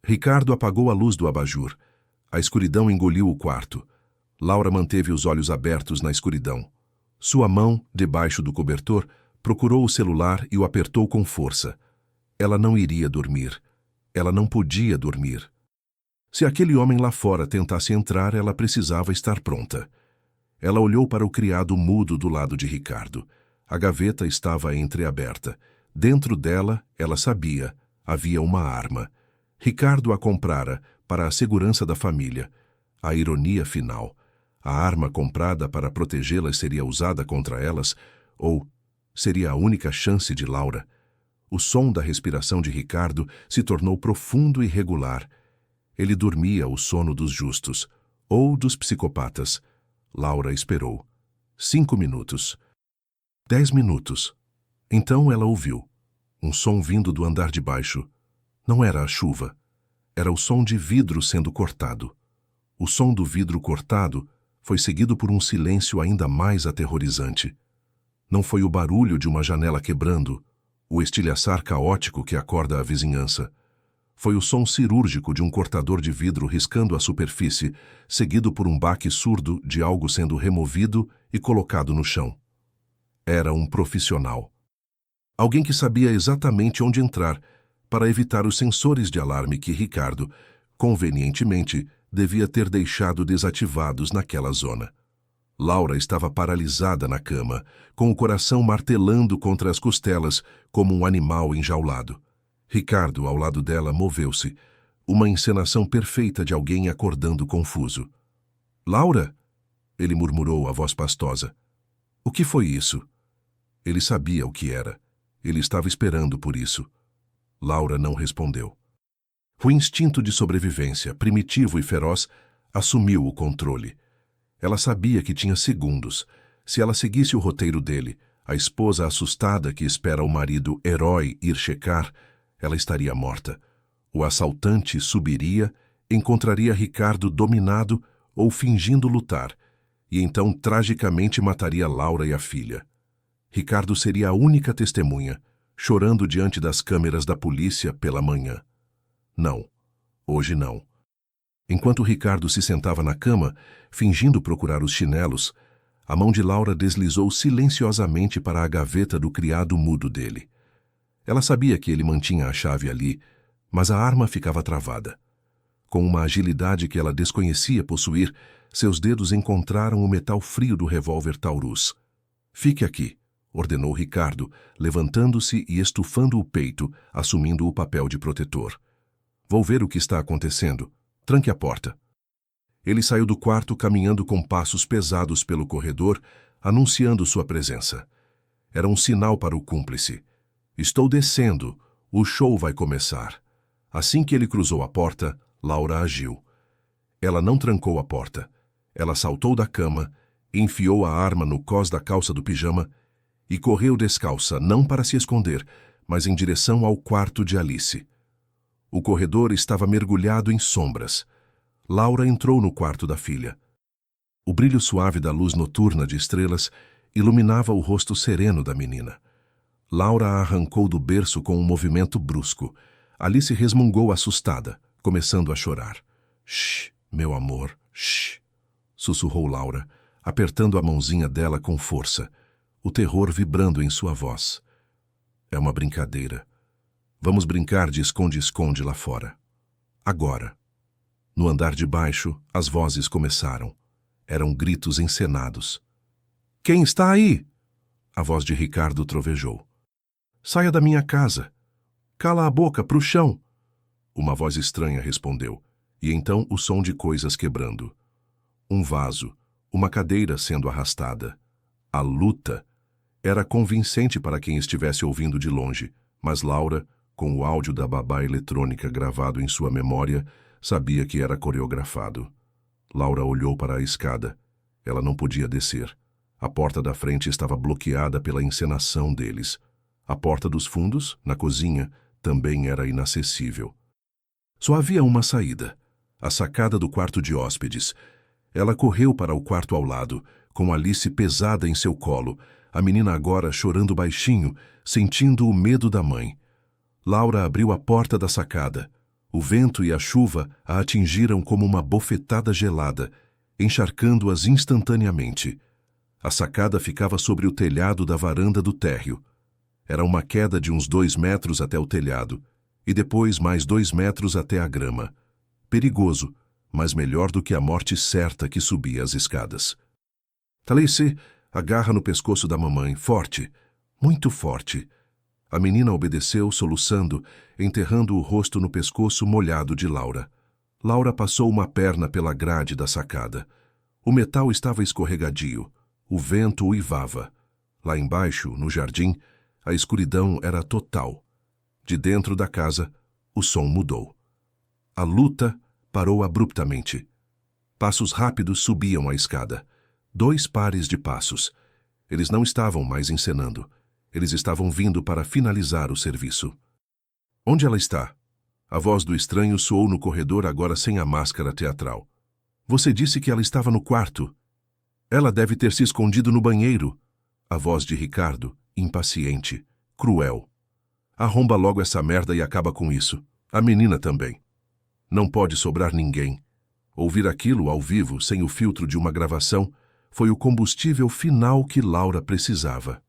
Ricardo apagou a luz do abajur. A escuridão engoliu o quarto. Laura manteve os olhos abertos na escuridão. Sua mão, debaixo do cobertor, procurou o celular e o apertou com força. Ela não iria dormir. Ela não podia dormir. Se aquele homem lá fora tentasse entrar, ela precisava estar pronta. Ela olhou para o criado mudo do lado de Ricardo. A gaveta estava entreaberta. Dentro dela, ela sabia, havia uma arma. Ricardo a comprara para a segurança da família. A ironia final. A arma comprada para protegê-las seria usada contra elas, ou seria a única chance de Laura. O som da respiração de Ricardo se tornou profundo e regular. Ele dormia o sono dos justos, ou dos psicopatas. Laura esperou. 5 minutos. 10 minutos. Então ela ouviu. Um som vindo do andar de baixo. Não era a chuva. Era o som de vidro sendo cortado. O som do vidro cortado foi seguido por um silêncio ainda mais aterrorizante. Não foi o barulho de uma janela quebrando, o estilhaçar caótico que acorda a vizinhança. Foi o som cirúrgico de um cortador de vidro riscando a superfície, seguido por um baque surdo de algo sendo removido e colocado no chão. Era um profissional. Alguém que sabia exatamente onde entrar, para evitar os sensores de alarme que Ricardo, convenientemente, devia ter deixado desativados naquela zona. Laura estava paralisada na cama, com o coração martelando contra as costelas, como um animal enjaulado. Ricardo, ao lado dela, moveu-se. Uma encenação perfeita de alguém acordando confuso. "Laura?" Ele murmurou, a voz pastosa. "O que foi isso?" Ele sabia o que era. Ele estava esperando por isso. Laura não respondeu. O instinto de sobrevivência, primitivo e feroz, assumiu o controle. Ela sabia que tinha segundos. Se ela seguisse o roteiro dele, a esposa assustada que espera o marido herói ir checar, ela estaria morta. O assaltante subiria, encontraria Ricardo dominado ou fingindo lutar, e então tragicamente mataria Laura e a filha. Ricardo seria a única testemunha, chorando diante das câmeras da polícia pela manhã. Não, hoje não. Enquanto Ricardo se sentava na cama, fingindo procurar os chinelos, a mão de Laura deslizou silenciosamente para a gaveta do criado mudo dele. Ela sabia que ele mantinha a chave ali, mas a arma ficava travada. Com uma agilidade que ela desconhecia possuir, seus dedos encontraram o metal frio do revólver Taurus. "Fique aqui", ordenou Ricardo, levantando-se e estufando o peito, assumindo o papel de protetor. "Vou ver o que está acontecendo. Tranque a porta." Ele saiu do quarto caminhando com passos pesados pelo corredor, anunciando sua presença. Era um sinal para o cúmplice. "Estou descendo. O show vai começar." Assim que ele cruzou a porta, Laura agiu. Ela não trancou a porta. Ela saltou da cama, enfiou a arma no cós da calça do pijama e correu descalça, não para se esconder, mas em direção ao quarto de Alice. O corredor estava mergulhado em sombras. Laura entrou no quarto da filha. O brilho suave da luz noturna de estrelas iluminava o rosto sereno da menina. Laura a arrancou do berço com um movimento brusco. Alice resmungou assustada, começando a chorar. "Shh, meu amor, shh", sussurrou Laura, apertando a mãozinha dela com força, o terror vibrando em sua voz. "É uma brincadeira. Vamos brincar de esconde-esconde lá fora. Agora." No andar de baixo, as vozes começaram. Eram gritos encenados. "Quem está aí?" A voz de Ricardo trovejou. "Saia da minha casa. Cala a boca, pro chão." Uma voz estranha respondeu, e então o som de coisas quebrando. Um vaso, uma cadeira sendo arrastada. A luta era convincente para quem estivesse ouvindo de longe, mas Laura, com o áudio da babá eletrônica gravado em sua memória, sabia que era coreografado. Laura olhou para a escada. Ela não podia descer. A porta da frente estava bloqueada pela encenação deles. A porta dos fundos, na cozinha, também era inacessível. Só havia uma saída, a sacada do quarto de hóspedes. Ela correu para o quarto ao lado, com Alice pesada em seu colo, a menina agora chorando baixinho, sentindo o medo da mãe. Laura abriu a porta da sacada. O vento e a chuva a atingiram como uma bofetada gelada, encharcando-as instantaneamente. A sacada ficava sobre o telhado da varanda do térreo. Era uma queda de uns 2 metros até o telhado, e depois mais 2 metros até a grama. Perigoso, mas melhor do que a morte certa que subia as escadas. Thalise agarra no pescoço da mamãe, forte, muito forte. A menina obedeceu, soluçando, enterrando o rosto no pescoço molhado de Laura. Laura passou uma perna pela grade da sacada. O metal estava escorregadio. O vento uivava. Lá embaixo, no jardim, a escuridão era total. De dentro da casa, o som mudou. A luta parou abruptamente. Passos rápidos subiam a escada. 2 pares de passos. Eles não estavam mais encenando. Eles estavam vindo para finalizar o serviço. Onde ela está? A voz do estranho soou no corredor, agora sem a máscara teatral. Você disse que ela estava no quarto. Ela deve ter se escondido no banheiro. A voz de Ricardo, impaciente, cruel. Arromba logo essa merda e acaba com isso. A menina também. Não pode sobrar ninguém. Ouvir aquilo ao vivo, sem o filtro de uma gravação, foi o combustível final que Laura precisava.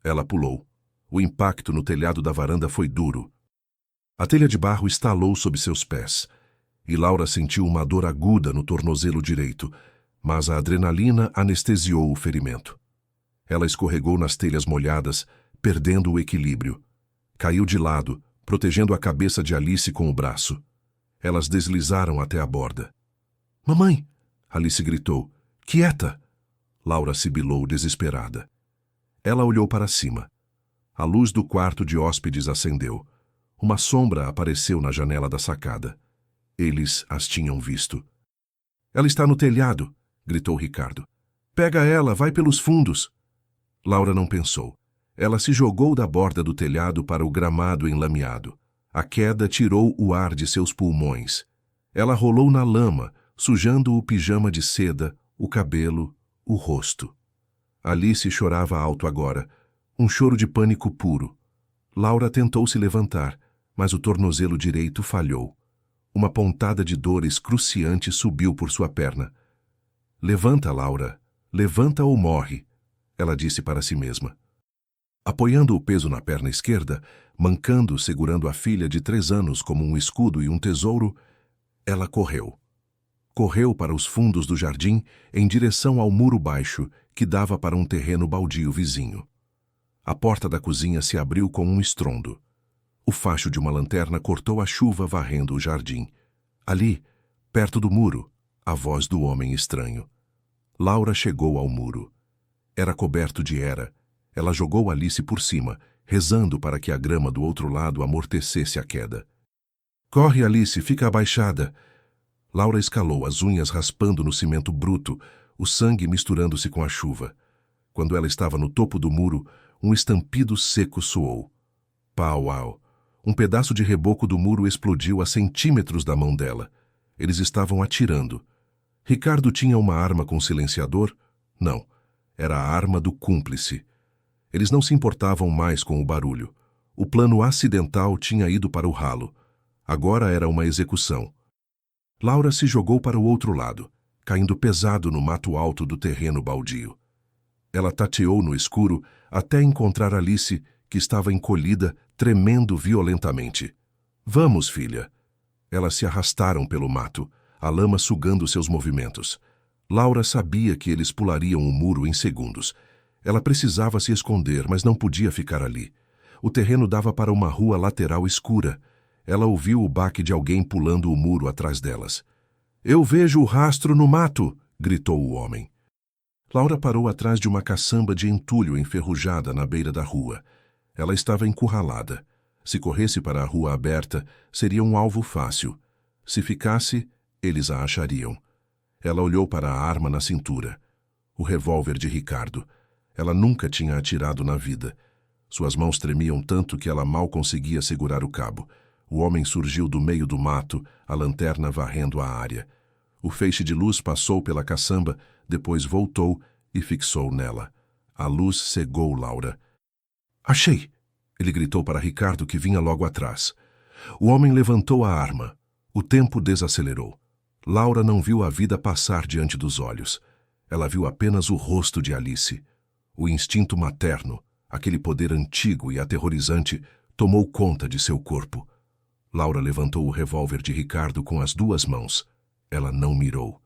Ela pulou. O impacto no telhado da varanda foi duro. A telha de barro estalou sob seus pés, e Laura sentiu uma dor aguda no tornozelo direito, mas a adrenalina anestesiou o ferimento. Ela escorregou nas telhas molhadas, perdendo o equilíbrio. Caiu de lado, protegendo a cabeça de Alice com o braço. Elas deslizaram até a borda. Mamãe! Alice gritou. Quieta! Laura sibilou desesperada. Ela olhou para cima. A luz do quarto de hóspedes acendeu. Uma sombra apareceu na janela da sacada. Eles as tinham visto. Ela está no telhado, gritou Ricardo. Pega ela, vai pelos fundos. Laura não pensou. Ela se jogou da borda do telhado para o gramado enlameado. A queda tirou o ar de seus pulmões. Ela rolou na lama, sujando o pijama de seda, o cabelo, o rosto. Alice chorava alto agora, um choro de pânico puro. Laura tentou se levantar, mas o tornozelo direito falhou. Uma pontada de dor excruciante subiu por sua perna. Levanta, Laura. Levanta ou morre, ela disse para si mesma. Apoiando o peso na perna esquerda, mancando, segurando a filha de 3 anos como um escudo e um tesouro, ela correu. Correu para os fundos do jardim, em direção ao muro baixo, que dava para um terreno baldio vizinho. A porta da cozinha se abriu com um estrondo. O facho de uma lanterna cortou a chuva varrendo o jardim. Ali, perto do muro, a voz do homem estranho. Laura chegou ao muro. Era coberto de era. Ela jogou Alice por cima, rezando para que a grama do outro lado amortecesse a queda. Corre, Alice, fica abaixada. Laura escalou, as unhas raspando no cimento bruto, o sangue misturando-se com a chuva. Quando ela estava no topo do muro, um estampido seco soou. Pau-au! Um pedaço de reboco do muro explodiu a centímetros da mão dela. Eles estavam atirando. Ricardo tinha uma arma com silenciador? Não. Era a arma do cúmplice. Eles não se importavam mais com o barulho. O plano acidental tinha ido para o ralo. Agora era uma execução. Laura se jogou para o outro lado, caindo pesado no mato alto do terreno baldio. Ela tateou no escuro até encontrar Alice, que estava encolhida, tremendo violentamente. Vamos, filha. Elas se arrastaram pelo mato, a lama sugando seus movimentos. Laura sabia que eles pulariam o muro em segundos. Ela precisava se esconder, mas não podia ficar ali. O terreno dava para uma rua lateral escura. Ela ouviu o baque de alguém pulando o muro atrás delas. Eu vejo o rastro no mato, gritou o homem. Laura parou atrás de uma caçamba de entulho enferrujada na beira da rua. Ela estava encurralada. Se corresse para a rua aberta, seria um alvo fácil. Se ficasse, eles a achariam. Ela olhou para a arma na cintura. O revólver de Ricardo. Ela nunca tinha atirado na vida. Suas mãos tremiam tanto que ela mal conseguia segurar o cabo. O homem surgiu do meio do mato, a lanterna varrendo a área. O feixe de luz passou pela caçamba, depois voltou e fixou nela. A luz cegou Laura. Achei! Ele gritou para Ricardo, que vinha logo atrás. O homem levantou a arma. O tempo desacelerou. Laura não viu a vida passar diante dos olhos. Ela viu apenas o rosto de Alice. O instinto materno, aquele poder antigo e aterrorizante, tomou conta de seu corpo. Laura levantou o revólver de Ricardo com as duas mãos. Ela não mirou.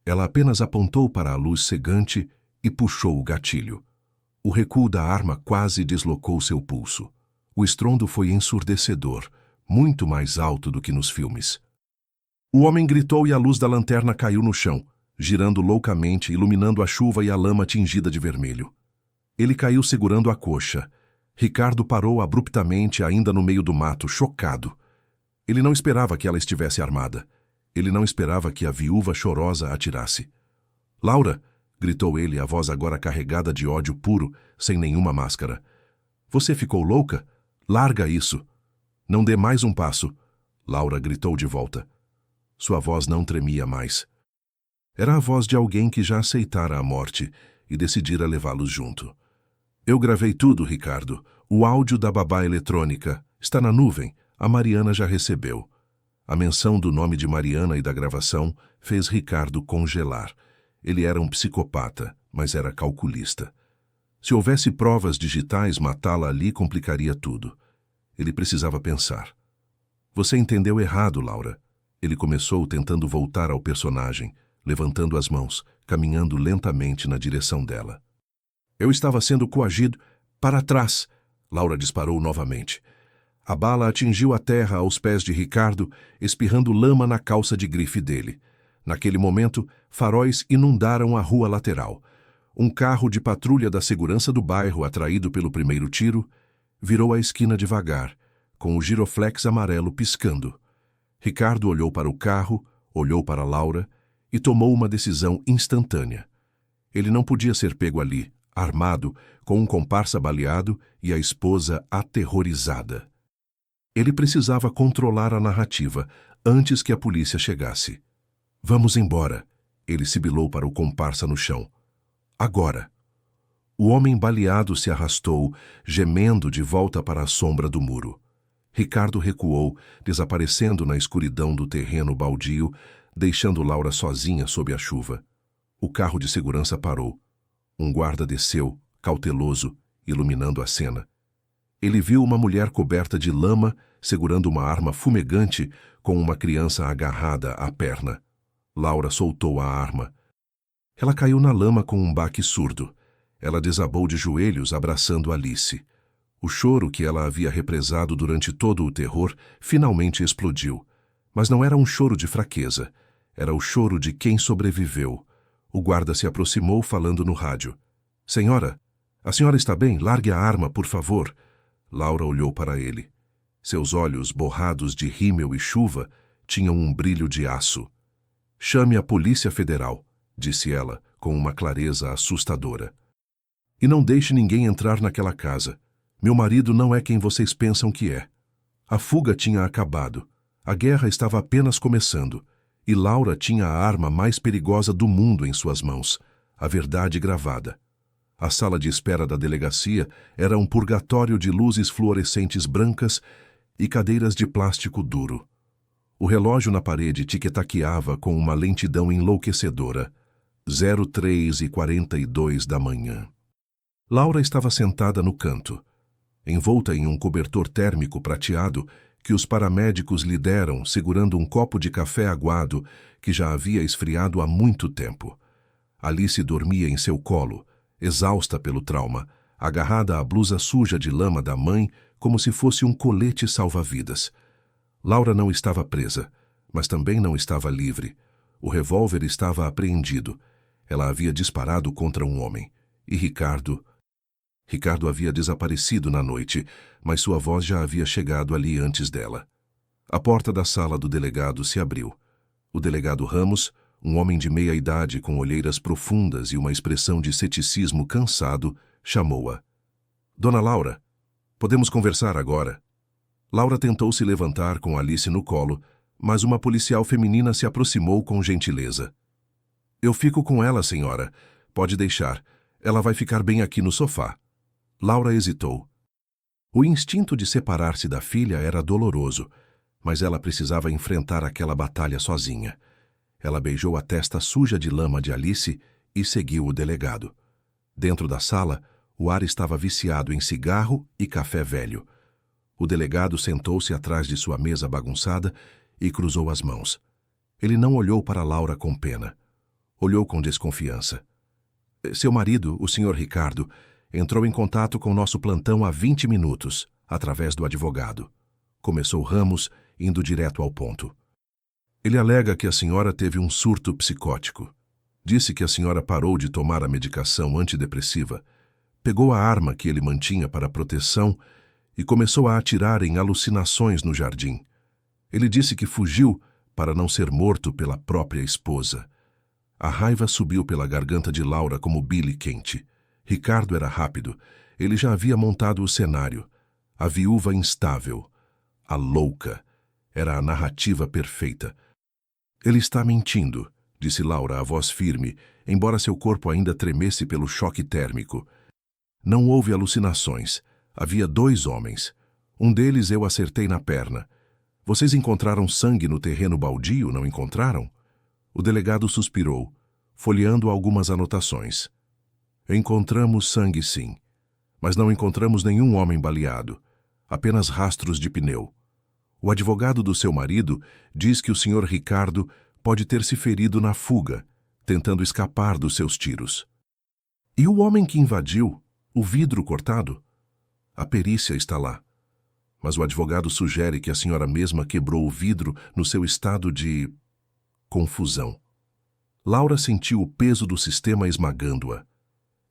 Ela apenas apontou para a luz cegante e puxou o gatilho. O recuo da arma quase deslocou seu pulso. O estrondo foi ensurdecedor, muito mais alto do que nos filmes. O homem gritou e a luz da lanterna caiu no chão, girando loucamente, iluminando a chuva e a lama tingida de vermelho. Ele caiu segurando a coxa. Ricardo parou abruptamente, ainda no meio do mato, chocado. Ele não esperava que ela estivesse armada. Ele não esperava que a viúva chorosa atirasse. "Laura!" gritou ele, a voz agora carregada de ódio puro, sem nenhuma máscara. "Você ficou louca? Larga isso! Não dê mais um passo!" Laura gritou de volta. Sua voz não tremia mais. Era a voz de alguém que já aceitara a morte e decidira levá-los junto. "Eu gravei tudo, Ricardo. O áudio da babá eletrônica está na nuvem. A Mariana já recebeu." A menção do nome de Mariana e da gravação fez Ricardo congelar. Ele era um psicopata, mas era calculista. Se houvesse provas digitais, matá-la ali complicaria tudo. Ele precisava pensar. "Você entendeu errado, Laura." Ele começou tentando voltar ao personagem, levantando as mãos, caminhando lentamente na direção dela. "Eu estava sendo coagido. Para trás!" Laura disparou novamente. A bala atingiu a terra aos pés de Ricardo, espirrando lama na calça de grife dele. Naquele momento, faróis inundaram a rua lateral. Um carro de patrulha da segurança do bairro, atraído pelo primeiro tiro, virou a esquina devagar, com o giroflex amarelo piscando. Ricardo olhou para o carro, olhou para Laura e tomou uma decisão instantânea. Ele não podia ser pego ali, armado, com um comparsa baleado e a esposa aterrorizada. Ele precisava controlar a narrativa antes que a polícia chegasse. "Vamos embora", ele sibilou para o comparsa no chão. "Agora." O homem baleado se arrastou, gemendo de volta para a sombra do muro. Ricardo recuou, desaparecendo na escuridão do terreno baldio, deixando Laura sozinha sob a chuva. O carro de segurança parou. Um guarda desceu, cauteloso, iluminando a cena. Ele viu uma mulher coberta de lama, segurando uma arma fumegante, com uma criança agarrada à perna. Laura soltou a arma. Ela caiu na lama com um baque surdo. Ela desabou de joelhos, abraçando Alice. O choro que ela havia represado durante todo o terror finalmente explodiu. Mas não era um choro de fraqueza. Era o choro de quem sobreviveu. O guarda se aproximou, falando no rádio. "Senhora, a senhora está bem? Largue a arma, por favor." Laura olhou para ele. Seus olhos, borrados de rímel e chuva, tinham um brilho de aço. "Chame a Polícia Federal", disse ela, com uma clareza assustadora. "E não deixe ninguém entrar naquela casa. Meu marido não é quem vocês pensam que é." A fuga tinha acabado. A guerra estava apenas começando. E Laura tinha a arma mais perigosa do mundo em suas mãos, a verdade gravada. A sala de espera da delegacia era um purgatório de luzes fluorescentes brancas e cadeiras de plástico duro. O relógio na parede tiquetaqueava com uma lentidão enlouquecedora. 03h42 da manhã. Laura estava sentada no canto, envolta em um cobertor térmico prateado que os paramédicos lhe deram, segurando um copo de café aguado que já havia esfriado há muito tempo. Alice dormia em seu colo, exausta pelo trauma, agarrada à blusa suja de lama da mãe como se fosse um colete salva-vidas. Laura não estava presa, mas também não estava livre. O revólver estava apreendido. Ela havia disparado contra um homem. E Ricardo havia desaparecido na noite, mas sua voz já havia chegado ali antes dela. A porta da sala do delegado se abriu. O delegado Ramos, um homem de meia idade com olheiras profundas e uma expressão de ceticismo cansado, chamou-a. "Dona Laura, podemos conversar agora?" Laura tentou se levantar com Alice no colo, mas uma policial feminina se aproximou com gentileza. "Eu fico com ela, senhora. Pode deixar. Ela vai ficar bem aqui no sofá." Laura hesitou. O instinto de separar-se da filha era doloroso, mas ela precisava enfrentar aquela batalha sozinha. Ela beijou a testa suja de lama de Alice e seguiu o delegado. Dentro da sala, o ar estava viciado em cigarro e café velho. O delegado sentou-se atrás de sua mesa bagunçada e cruzou as mãos. Ele não olhou para Laura com pena. Olhou com desconfiança. Seu marido, o Sr. Ricardo, entrou em contato com nosso plantão há 20 minutos, através do advogado. Começou Ramos, indo direto ao ponto. Ele alega que a senhora teve um surto psicótico. Disse que a senhora parou de tomar a medicação antidepressiva, pegou a arma que ele mantinha para proteção e começou a atirar em alucinações no jardim. Ele disse que fugiu para não ser morto pela própria esposa. A raiva subiu pela garganta de Laura como bile quente. Ricardo era rápido. Ele já havia montado o cenário. A viúva instável. A louca. Era a narrativa perfeita. Ele está mentindo, disse Laura, a voz firme, embora seu corpo ainda tremesse pelo choque térmico. Não houve alucinações. Havia 2 homens. Um deles eu acertei na perna. Vocês encontraram sangue no terreno baldio, não encontraram? O delegado suspirou, folheando algumas anotações. Encontramos sangue, sim, mas não encontramos nenhum homem baleado, apenas rastros de pneu. O advogado do seu marido diz que o Sr. Ricardo pode ter se ferido na fuga, tentando escapar dos seus tiros. E o homem que invadiu, o vidro cortado? A perícia está lá. Mas o advogado sugere que a senhora mesma quebrou o vidro no seu estado de confusão. Laura sentiu o peso do sistema esmagando-a.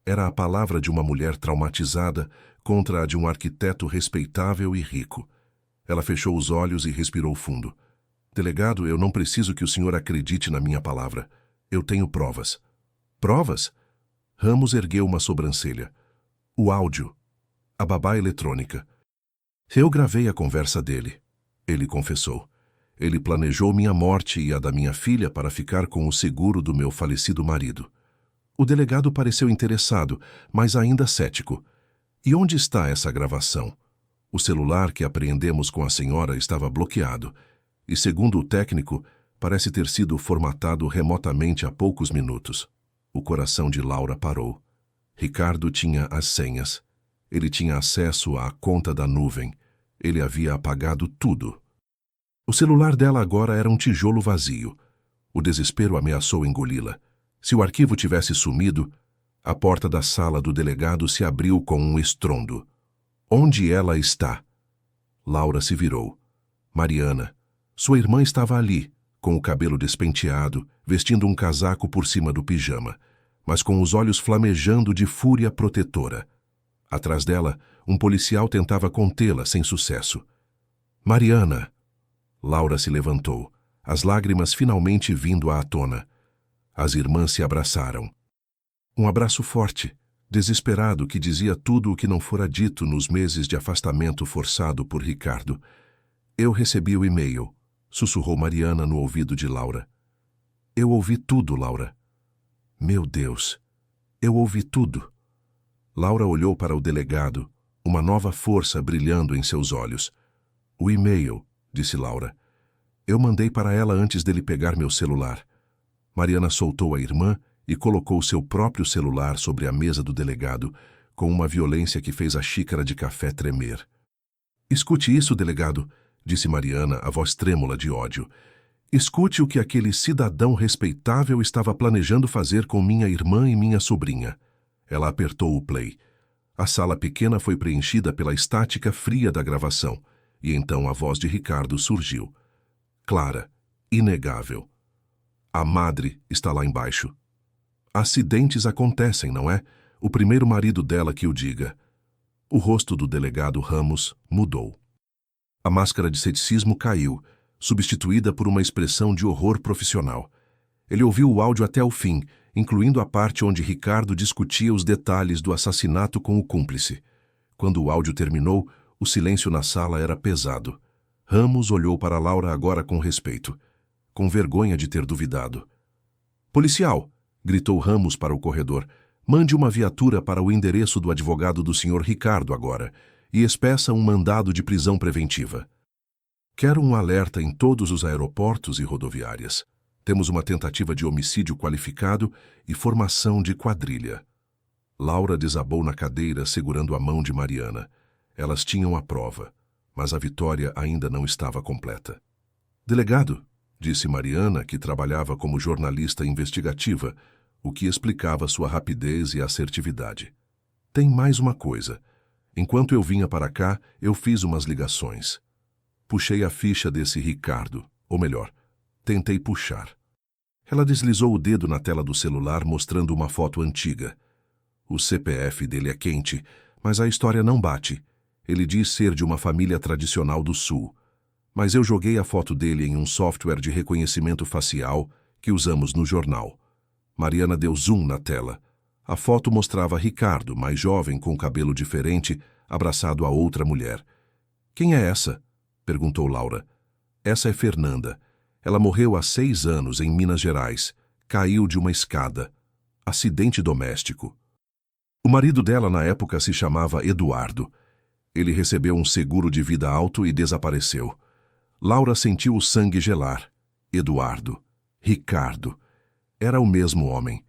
Era a palavra de uma mulher traumatizada contra a de um arquiteto respeitável e rico. Ela fechou os olhos e respirou fundo. Delegado, eu não preciso que o senhor acredite na minha palavra. Eu tenho provas. Provas? Ramos ergueu uma sobrancelha. O áudio. A babá eletrônica. Eu gravei a conversa dele. Ele confessou. Ele planejou minha morte e a da minha filha para ficar com o seguro do meu falecido marido. O delegado pareceu interessado, mas ainda cético. E onde está essa gravação? O celular que apreendemos com a senhora estava bloqueado, e, segundo o técnico, parece ter sido formatado remotamente há poucos minutos. O coração de Laura parou. Ricardo tinha as senhas. Ele tinha acesso à conta da nuvem. Ele havia apagado tudo. O celular dela agora era um tijolo vazio. O desespero ameaçou engoli-la. Se o arquivo tivesse sumido, a porta da sala do delegado se abriu com um estrondo. Onde ela está? Laura se virou. Mariana. Sua irmã estava ali, com o cabelo despenteado, vestindo um casaco por cima do pijama, mas com os olhos flamejando de fúria protetora. Atrás dela, um policial tentava contê-la sem sucesso. Mariana! Laura se levantou, as lágrimas finalmente vindo à tona. As irmãs se abraçaram. Um abraço forte, desesperado, que dizia tudo o que não fora dito nos meses de afastamento forçado por Ricardo. Eu recebi o e-mail, sussurrou Mariana no ouvido de Laura. Eu ouvi tudo, Laura. Meu Deus, eu ouvi tudo. Laura olhou para o delegado, uma nova força brilhando em seus olhos. O e-mail, disse Laura. Eu mandei para ela antes dele pegar meu celular. Mariana soltou a irmã e colocou seu próprio celular sobre a mesa do delegado, com uma violência que fez a xícara de café tremer. Escute isso, delegado, disse Mariana, a voz trêmula de ódio. Escute o que aquele cidadão respeitável estava planejando fazer com minha irmã e minha sobrinha. Ela apertou o play. A sala pequena foi preenchida pela estática fria da gravação, e então a voz de Ricardo surgiu. Clara, inegável. A madre está lá embaixo. Acidentes acontecem, não é? O primeiro marido dela que o diga. O rosto do delegado Ramos mudou. A máscara de ceticismo caiu, substituída por uma expressão de horror profissional. Ele ouviu o áudio até o fim, incluindo a parte onde Ricardo discutia os detalhes do assassinato com o cúmplice. Quando o áudio terminou, o silêncio na sala era pesado. Ramos olhou para Laura agora com respeito, com vergonha de ter duvidado. Policial! Gritou Ramos para o corredor. Mande uma viatura para o endereço do advogado do Sr. Ricardo agora. e espeça um mandado de prisão preventiva. Quero um alerta em todos os aeroportos e rodoviárias. Temos uma tentativa de homicídio qualificado e formação de quadrilha. Laura desabou na cadeira segurando a mão de Mariana. Elas tinham a prova, mas a vitória ainda não estava completa. Delegado, disse Mariana, que trabalhava como jornalista investigativa, o que explicava sua rapidez e assertividade. Tem mais uma coisa. Enquanto eu vinha para cá, eu fiz umas ligações. Puxei a ficha desse Ricardo, ou melhor, tentei puxar. Ela deslizou o dedo na tela do celular mostrando uma foto antiga. O CPF dele é quente, mas a história não bate. Ele diz ser de uma família tradicional do Sul. Mas eu joguei a foto dele em um software de reconhecimento facial que usamos no jornal. Mariana deu zoom na tela. A foto mostrava Ricardo, mais jovem, com cabelo diferente, abraçado a outra mulher. Quem é essa? Perguntou Laura. Essa é Fernanda. Ela morreu há 6 anos em Minas Gerais. Caiu de uma escada. Acidente doméstico. O marido dela na época se chamava Eduardo. Ele recebeu um seguro de vida alto e desapareceu. Laura sentiu o sangue gelar. Eduardo. Ricardo. Era o mesmo homem.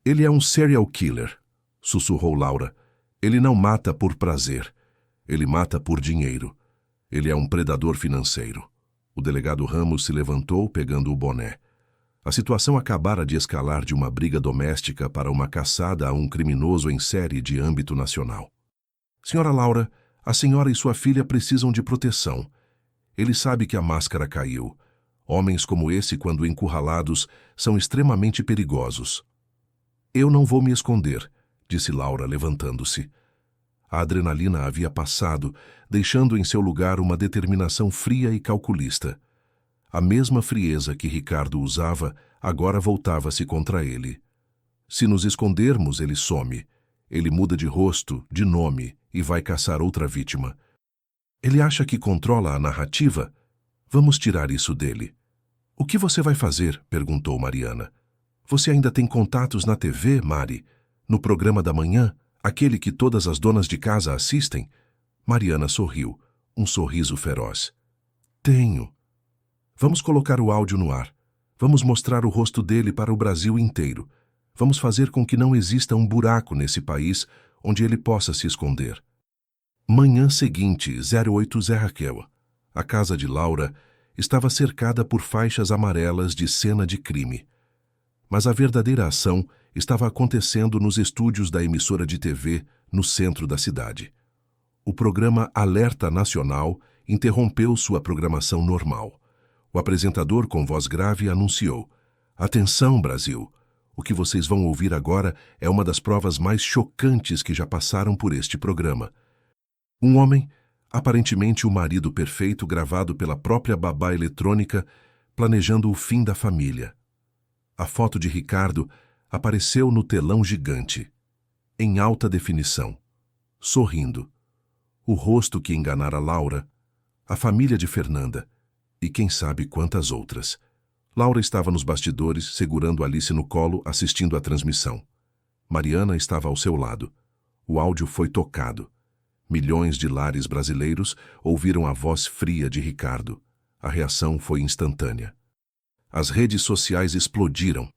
Ele é um serial killer, sussurrou Laura. Ele não mata por prazer. Ele mata por dinheiro. Ele é um predador financeiro. O delegado Ramos se levantou, pegando o boné. A situação acabara de escalar de uma briga doméstica para uma caçada a um criminoso em série de âmbito nacional. Senhora Laura, a senhora e sua filha precisam de proteção. Ele sabe que a máscara caiu. Homens como esse, quando encurralados, são extremamente perigosos. Eu não vou me esconder, disse Laura, levantando-se. A adrenalina havia passado, deixando em seu lugar uma determinação fria e calculista. A mesma frieza que Ricardo usava, agora voltava-se contra ele. Se nos escondermos, ele some. Ele muda de rosto, de nome, e vai caçar outra vítima. Ele acha que controla a narrativa? Vamos tirar isso dele. O que você vai fazer? Perguntou Mariana. Você ainda tem contatos na TV, Mari? No programa da manhã? Aquele que todas as donas de casa assistem? Mariana sorriu, um sorriso feroz. Tenho. Vamos colocar o áudio no ar. Vamos mostrar o rosto dele para o Brasil inteiro. Vamos fazer com que não exista um buraco nesse país onde ele possa se esconder. Manhã seguinte, 08 Zé Raquel. A casa de Laura estava cercada por faixas amarelas de cena de crime. Mas a verdadeira ação estava acontecendo nos estúdios da emissora de TV no centro da cidade. O programa Alerta Nacional interrompeu sua programação normal. O apresentador, com voz grave, anunciou: Atenção, Brasil! O que vocês vão ouvir agora é uma das provas mais chocantes que já passaram por este programa. Um homem, aparentemente o marido perfeito gravado pela própria babá eletrônica, planejando o fim da família. A foto de Ricardo apareceu no telão gigante, em alta definição, sorrindo. O rosto que enganara Laura, a família de Fernanda e quem sabe quantas outras. Laura estava nos bastidores, segurando Alice no colo, assistindo à transmissão. Mariana estava ao seu lado. O áudio foi tocado. Milhões de lares brasileiros ouviram a voz fria de Ricardo. A reação foi instantânea. As redes sociais explodiram.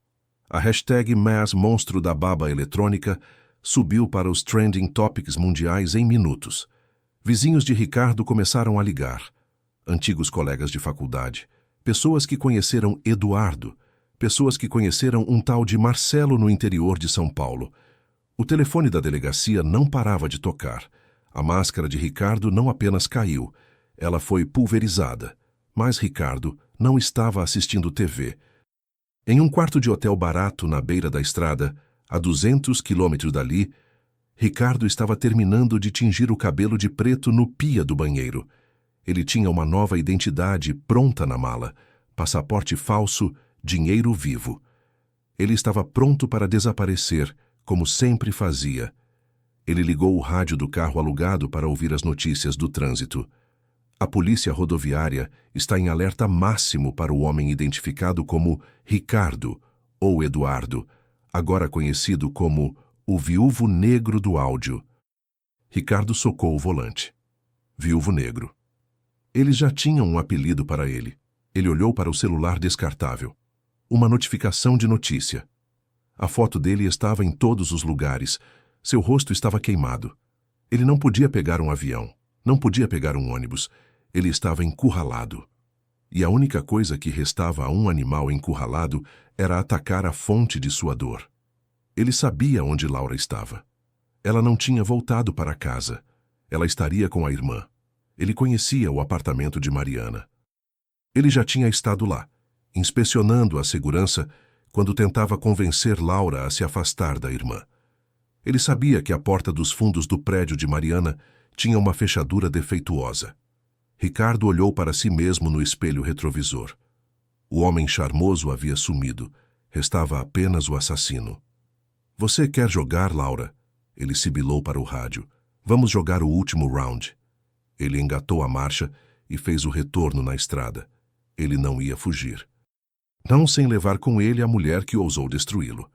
A hashtag #MassMonstro da Baba Eletrônica subiu para os trending topics mundiais em minutos. Vizinhos de Ricardo começaram a ligar. Antigos colegas de faculdade. Pessoas que conheceram Eduardo. Pessoas que conheceram um tal de Marcelo no interior de São Paulo. O telefone da delegacia não parava de tocar. A máscara de Ricardo não apenas caiu, ela foi pulverizada. Mas Ricardo não estava assistindo TV. Em um quarto de hotel barato na beira da estrada, a 200 quilômetros dali, Ricardo estava terminando de tingir o cabelo de preto no pia do banheiro. Ele tinha uma nova identidade pronta na mala, passaporte falso, dinheiro vivo. Ele estava pronto para desaparecer, como sempre fazia. Ele ligou o rádio do carro alugado para ouvir as notícias do trânsito. A polícia rodoviária está em alerta máximo para o homem identificado como Ricardo, ou Eduardo, agora conhecido como o viúvo negro do áudio. Ricardo socou o volante. Viúvo Negro. Eles já tinham um apelido para ele. Ele olhou para o celular descartável. Uma notificação de notícia. A foto dele estava em todos os lugares. Seu rosto estava queimado. Ele não podia pegar um avião, não podia pegar um ônibus. Ele estava encurralado. E a única coisa que restava a um animal encurralado era atacar a fonte de sua dor. Ele sabia onde Laura estava. Ela não tinha voltado para casa. Ela estaria com a irmã. Ele conhecia o apartamento de Mariana. Ele já tinha estado lá, inspecionando a segurança, quando tentava convencer Laura a se afastar da irmã. Ele sabia que a porta dos fundos do prédio de Mariana tinha uma fechadura defeituosa. Ricardo olhou para si mesmo no espelho retrovisor. O homem charmoso havia sumido. Restava apenas o assassino. Você quer jogar, Laura? Ele sibilou para o rádio. Vamos jogar o último round. Ele engatou a marcha e fez o retorno na estrada. Ele não ia fugir. Não sem levar com ele a mulher que ousou destruí-lo.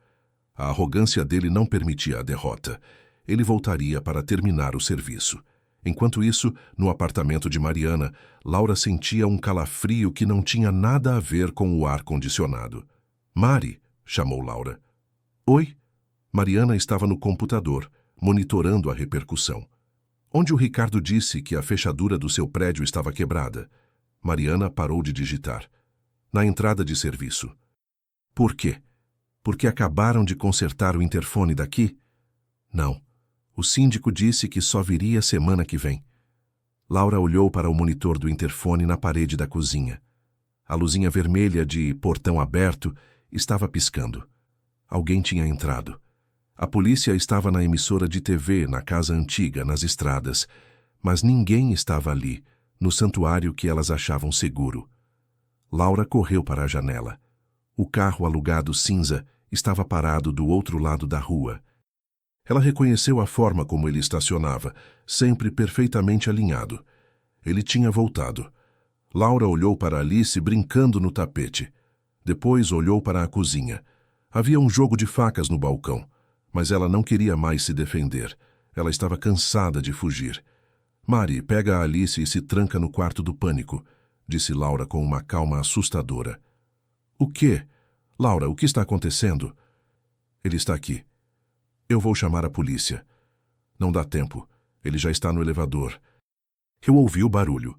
A arrogância dele não permitia a derrota. Ele voltaria para terminar o serviço. Enquanto isso, no apartamento de Mariana, Laura sentia um calafrio que não tinha nada a ver com o ar-condicionado. Mari, chamou Laura. Oi? Mariana estava no computador, monitorando a repercussão. Onde o Ricardo disse que a fechadura do seu prédio estava quebrada. Mariana parou de digitar. Na entrada de serviço. Por quê? Porque acabaram de consertar o interfone daqui? Não. O síndico disse que só viria semana que vem. Laura olhou para o monitor do interfone na parede da cozinha. A luzinha vermelha de portão aberto estava piscando. Alguém tinha entrado. A polícia estava na emissora de TV, na casa antiga, nas estradas, mas ninguém estava ali, no santuário que elas achavam seguro. Laura correu para a janela. O carro alugado cinza estava parado do outro lado da rua. Ela reconheceu a forma como ele estacionava, sempre perfeitamente alinhado. Ele tinha voltado. Laura olhou para Alice brincando no tapete. Depois olhou para a cozinha. Havia um jogo de facas no balcão, mas ela não queria mais se defender. Ela estava cansada de fugir. Mari, pega a Alice e se tranca no quarto do pânico, disse Laura com uma calma assustadora. O quê? Laura, o que está acontecendo? Ele está aqui. Eu vou chamar a polícia. Não dá tempo. Ele já está no elevador. Eu ouvi o barulho.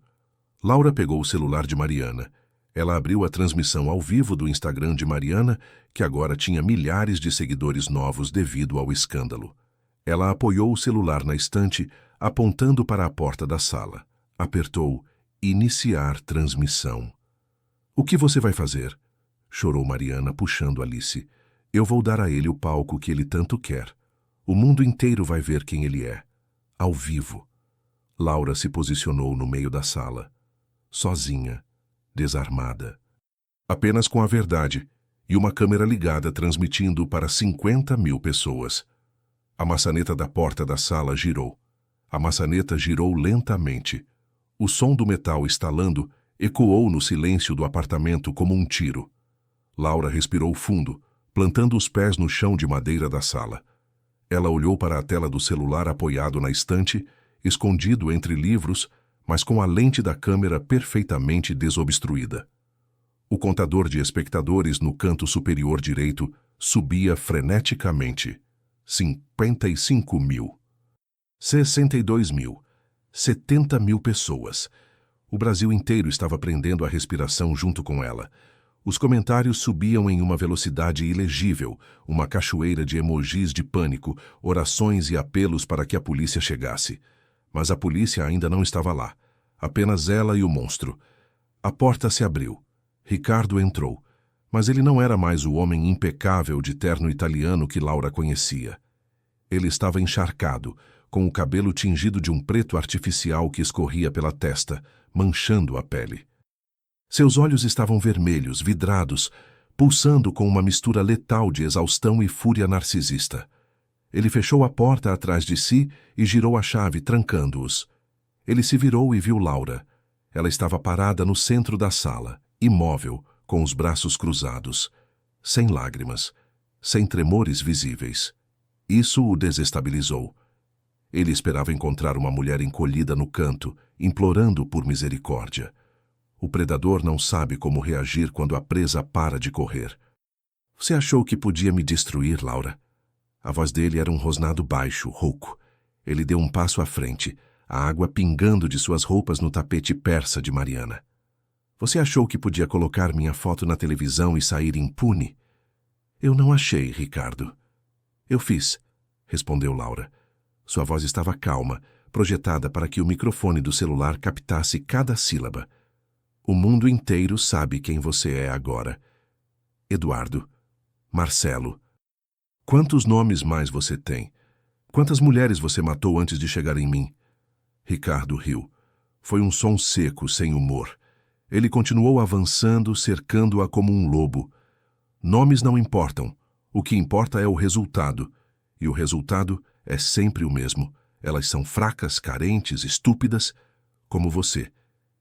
Laura pegou o celular de Mariana. Ela abriu a transmissão ao vivo do Instagram de Mariana, que agora tinha milhares de seguidores novos devido ao escândalo. Ela apoiou o celular na estante, apontando para a porta da sala. Apertou Iniciar transmissão. O que você vai fazer? Chorou Mariana, puxando Alice. Eu vou dar a ele o palco que ele tanto quer. O mundo inteiro vai ver quem ele é. Ao vivo. Laura se posicionou no meio da sala. Sozinha. Desarmada. Apenas com a verdade e uma câmera ligada transmitindo para 50 mil pessoas. A maçaneta da porta da sala girou. A maçaneta girou lentamente. O som do metal estalando ecoou no silêncio do apartamento como um tiro. Laura respirou fundo, plantando os pés no chão de madeira da sala. Ela olhou para a tela do celular apoiado na estante, escondido entre livros, mas com a lente da câmera perfeitamente desobstruída. O contador de espectadores no canto superior direito subia freneticamente. 55 mil. 62 mil. 70 mil pessoas. O Brasil inteiro estava prendendo a respiração junto com ela. Os comentários subiam em uma velocidade ilegível, uma cachoeira de emojis de pânico, orações e apelos para que a polícia chegasse. Mas a polícia ainda não estava lá. Apenas ela e o monstro. A porta se abriu. Ricardo entrou. Mas ele não era mais o homem impecável de terno italiano que Laura conhecia. Ele estava encharcado, com o cabelo tingido de um preto artificial que escorria pela testa, manchando a pele. Seus olhos estavam vermelhos, vidrados, pulsando com uma mistura letal de exaustão e fúria narcisista. Ele fechou a porta atrás de si e girou a chave, trancando-os. Ele se virou e viu Laura. Ela estava parada no centro da sala, imóvel, com os braços cruzados, sem lágrimas, sem tremores visíveis. Isso o desestabilizou. Ele esperava encontrar uma mulher encolhida no canto, implorando por misericórdia. O predador não sabe como reagir quando a presa para de correr. Você achou que podia me destruir, Laura? A voz dele era um rosnado baixo, rouco. Ele deu um passo à frente, a água pingando de suas roupas no tapete persa de Mariana. Você achou que podia colocar minha foto na televisão e sair impune? Eu não achei, Ricardo. Eu fiz, respondeu Laura. Sua voz estava calma, projetada para que o microfone do celular captasse cada sílaba. O mundo inteiro sabe quem você é agora. Eduardo. Marcelo. Quantos nomes mais você tem? Quantas mulheres você matou antes de chegar em mim? Ricardo riu. Foi um som seco, sem humor. Ele continuou avançando, cercando-a como um lobo. Nomes não importam. O que importa é o resultado. E o resultado é sempre o mesmo. Elas são fracas, carentes, estúpidas, como você.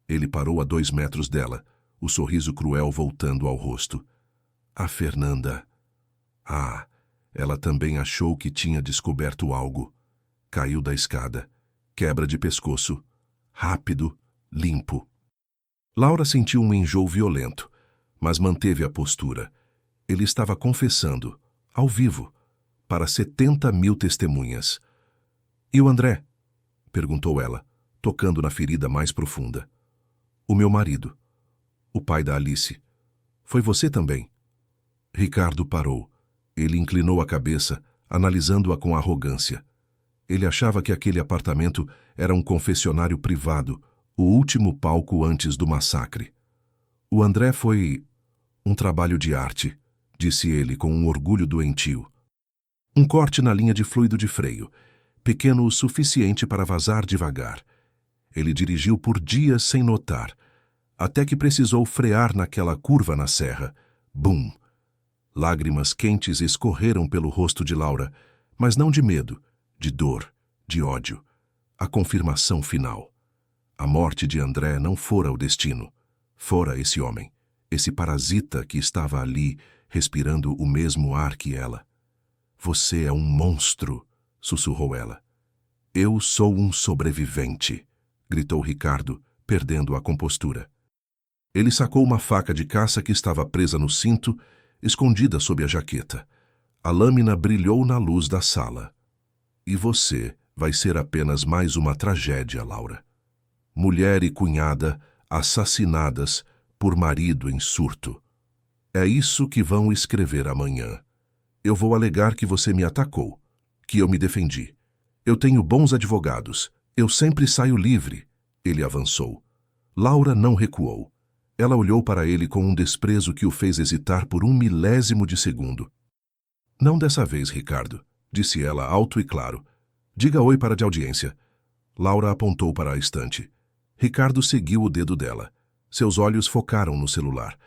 Ele parou a 2 metros dela, o sorriso cruel voltando ao rosto. A Fernanda. Ah, ela também achou que tinha descoberto algo. Caiu da escada. Quebra de pescoço. Rápido, limpo. Laura sentiu um enjoo violento, mas manteve a postura. Ele estava confessando, ao vivo, para 70.000 testemunhas. E o André? Perguntou ela, tocando na ferida mais profunda. O meu marido. O pai da Alice. Foi você também? Ricardo parou. Ele inclinou a cabeça, analisando-a com arrogância. Ele achava que aquele apartamento era um confessionário privado, o último palco antes do massacre. O André foi um trabalho de arte, disse ele com um orgulho doentio. Um corte na linha de fluido de freio, pequeno o suficiente para vazar devagar. Ele dirigiu por dias sem notar, até que precisou frear naquela curva na serra. Bum! Lágrimas quentes escorreram pelo rosto de Laura, mas não de medo, de dor, de ódio. A confirmação final. A morte de André não fora o destino. Fora esse homem, esse parasita que estava ali, respirando o mesmo ar que ela. Você é um monstro, sussurrou ela. Eu sou um sobrevivente, gritou Ricardo, perdendo a compostura. Ele sacou uma faca de caça que estava presa no cinto, escondida sob a jaqueta. A lâmina brilhou na luz da sala. E você vai ser apenas mais uma tragédia, Laura. Mulher e cunhada assassinadas por marido em surto. É isso que vão escrever amanhã. Eu vou alegar que você me atacou, que eu me defendi. Eu tenho bons advogados. Eu sempre saio livre. Ele avançou. Laura não recuou. Ela olhou para ele com um desprezo que o fez hesitar por 1/1000 de segundo. Não dessa vez, Ricardo, disse ela alto e claro. Diga oi para a de audiência. Laura apontou para a estante. Ricardo seguiu o dedo dela. Seus olhos focaram no celular.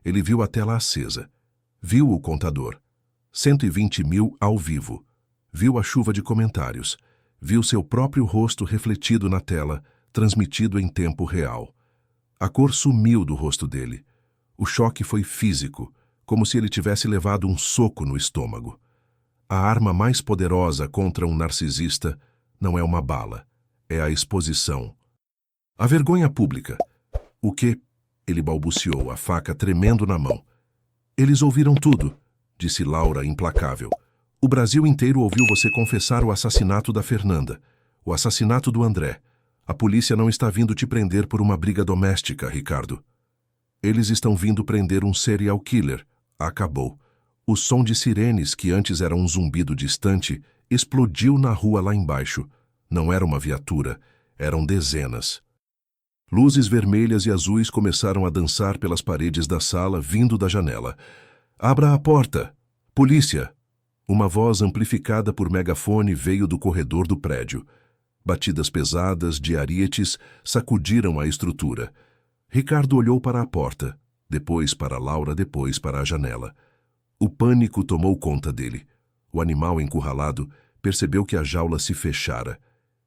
Ele viu a tela acesa. Viu o contador. 120.000 ao vivo. Viu a chuva de comentários. Viu seu próprio rosto refletido na tela, transmitido em tempo real. A cor sumiu do rosto dele. O choque foi físico, como se ele tivesse levado um soco no estômago. A arma mais poderosa contra um narcisista não é uma bala, é a exposição. A vergonha pública. O quê? Ele balbuciou, a faca tremendo na mão. Eles ouviram tudo, disse Laura implacável. O Brasil inteiro ouviu você confessar o assassinato da Fernanda, o assassinato do André. A polícia não está vindo te prender por uma briga doméstica, Ricardo. Eles estão vindo prender um serial killer. Acabou. O som de sirenes, que antes era um zumbido distante, explodiu na rua lá embaixo. Não era uma viatura, eram dezenas. Luzes vermelhas e azuis começaram a dançar pelas paredes da sala, vindo da janela. Abra a porta! Polícia! Uma voz amplificada por megafone veio do corredor do prédio. Batidas pesadas de arietes sacudiram a estrutura. Ricardo olhou para a porta, depois para Laura, depois para a janela. O pânico tomou conta dele. O animal encurralado percebeu que a jaula se fechara.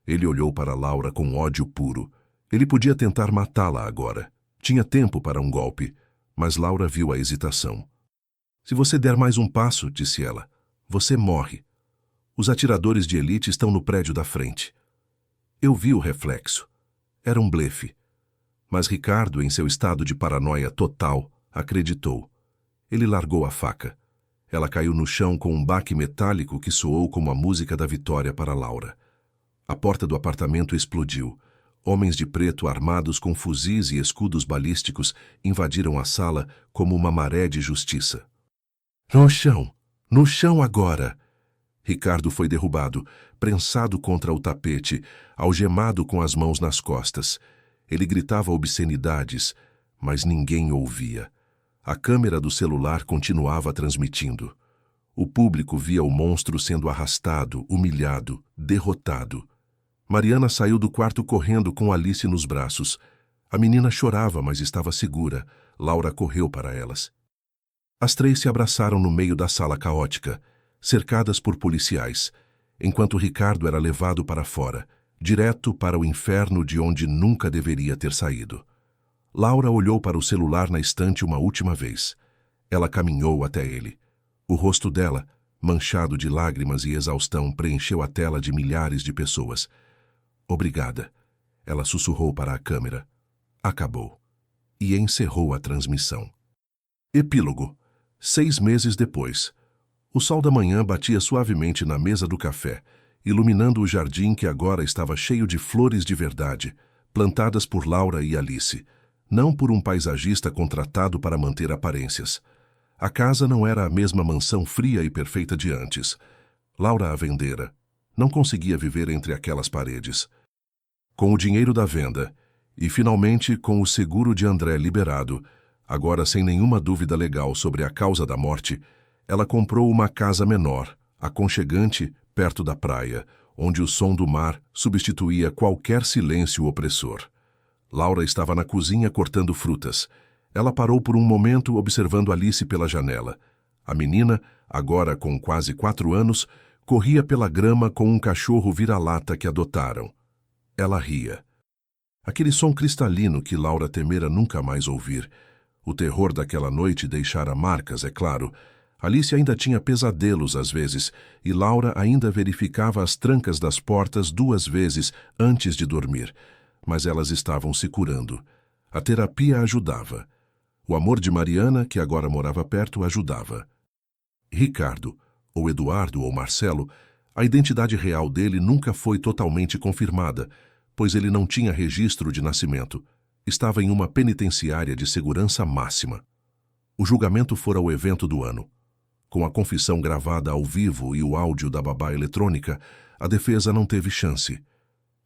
Ele olhou para Laura com ódio puro. Ele podia tentar matá-la agora. Tinha tempo para um golpe, mas Laura viu a hesitação. Se você der mais um passo, disse ela, você morre. Os atiradores de elite estão no prédio da frente. Eu vi o reflexo. Era um blefe. Mas Ricardo, em seu estado de paranoia total, acreditou. Ele largou a faca. Ela caiu no chão com um baque metálico que soou como a música da vitória para Laura. A porta do apartamento explodiu. Homens de preto armados com fuzis e escudos balísticos invadiram a sala como uma maré de justiça. No chão! No chão agora! Ricardo foi derrubado, prensado contra o tapete, algemado com as mãos nas costas. Ele gritava obscenidades, mas ninguém ouvia. A câmera do celular continuava transmitindo. O público via o monstro sendo arrastado, humilhado, derrotado. Mariana saiu do quarto correndo com Alice nos braços. A menina chorava, mas estava segura. Laura correu para elas. As três se abraçaram no meio da sala caótica, cercadas por policiais, enquanto Ricardo era levado para fora, direto para o inferno de onde nunca deveria ter saído. Laura olhou para o celular na estante uma última vez. Ela caminhou até ele. O rosto dela, manchado de lágrimas e exaustão, preencheu a tela de milhares de pessoas. Obrigada. Ela sussurrou para a câmera. Acabou. E encerrou a transmissão. Epílogo. 6 meses depois. O sol da manhã batia suavemente na mesa do café, iluminando o jardim que agora estava cheio de flores de verdade, plantadas por Laura e Alice, não por um paisagista contratado para manter aparências. A casa não era a mesma mansão fria e perfeita de antes. Laura a vendera. Não conseguia viver entre aquelas paredes. Com o dinheiro da venda, e finalmente com o seguro de André liberado, agora sem nenhuma dúvida legal sobre a causa da morte, ela comprou uma casa menor, aconchegante, perto da praia, onde o som do mar substituía qualquer silêncio opressor. Laura estava na cozinha cortando frutas. Ela parou por um momento observando Alice pela janela. A menina, agora com quase 4 anos, corria pela grama com um cachorro vira-lata que adotaram. Ela ria. Aquele som cristalino que Laura temera nunca mais ouvir. O terror daquela noite deixara marcas, é claro. Alice ainda tinha pesadelos às vezes, e Laura ainda verificava as trancas das portas 2 vezes antes de dormir. Mas elas estavam se curando. A terapia ajudava. O amor de Mariana, que agora morava perto, ajudava. Ricardo, ou Eduardo ou Marcelo, a identidade real dele nunca foi totalmente confirmada, pois ele não tinha registro de nascimento. Estava em uma penitenciária de segurança máxima. O julgamento fora o evento do ano. Com a confissão gravada ao vivo e o áudio da babá eletrônica, a defesa não teve chance.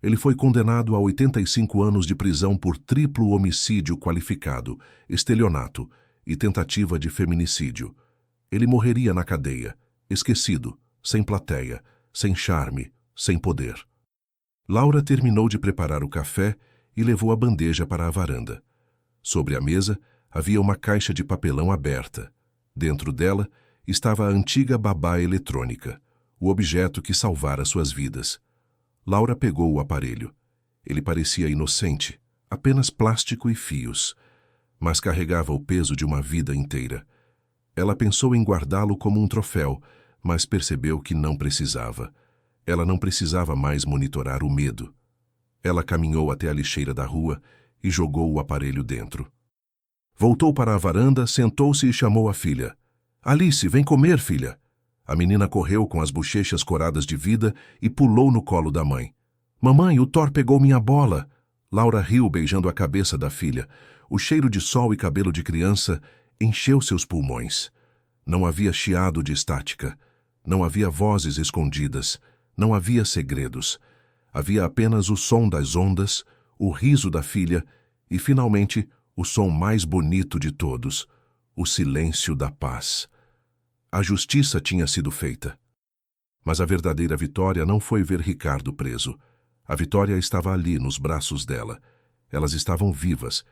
Ele foi condenado a 85 anos de prisão por triplo homicídio qualificado, estelionato e tentativa de feminicídio. Ele morreria na cadeia, esquecido, sem plateia, sem charme, sem poder. Laura terminou de preparar o café e levou a bandeja para a varanda. Sobre a mesa havia uma caixa de papelão aberta. Dentro dela estava a antiga babá eletrônica, o objeto que salvara suas vidas. Laura pegou o aparelho. Ele parecia inocente, apenas plástico e fios, mas carregava o peso de uma vida inteira. Ela pensou em guardá-lo como um troféu, mas percebeu que não precisava. Ela não precisava mais monitorar o medo. Ela caminhou até a lixeira da rua e jogou o aparelho dentro. Voltou para a varanda, sentou-se e chamou a filha. Alice, vem comer, filha. A menina correu com as bochechas coradas de vida e pulou no colo da mãe. Mamãe, o Thor pegou minha bola. Laura riu beijando a cabeça da filha. O cheiro de sol e cabelo de criança encheu seus pulmões. Não havia chiado de estática. Não havia vozes escondidas. Não havia segredos. Havia apenas o som das ondas, o riso da filha e, finalmente, o som mais bonito de todos, o silêncio da paz. A justiça tinha sido feita. Mas a verdadeira vitória não foi ver Ricardo preso. A vitória estava ali, nos braços dela. Elas estavam vivas,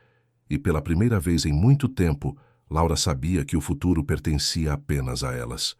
e pela primeira vez em muito tempo, Laura sabia que o futuro pertencia apenas a elas.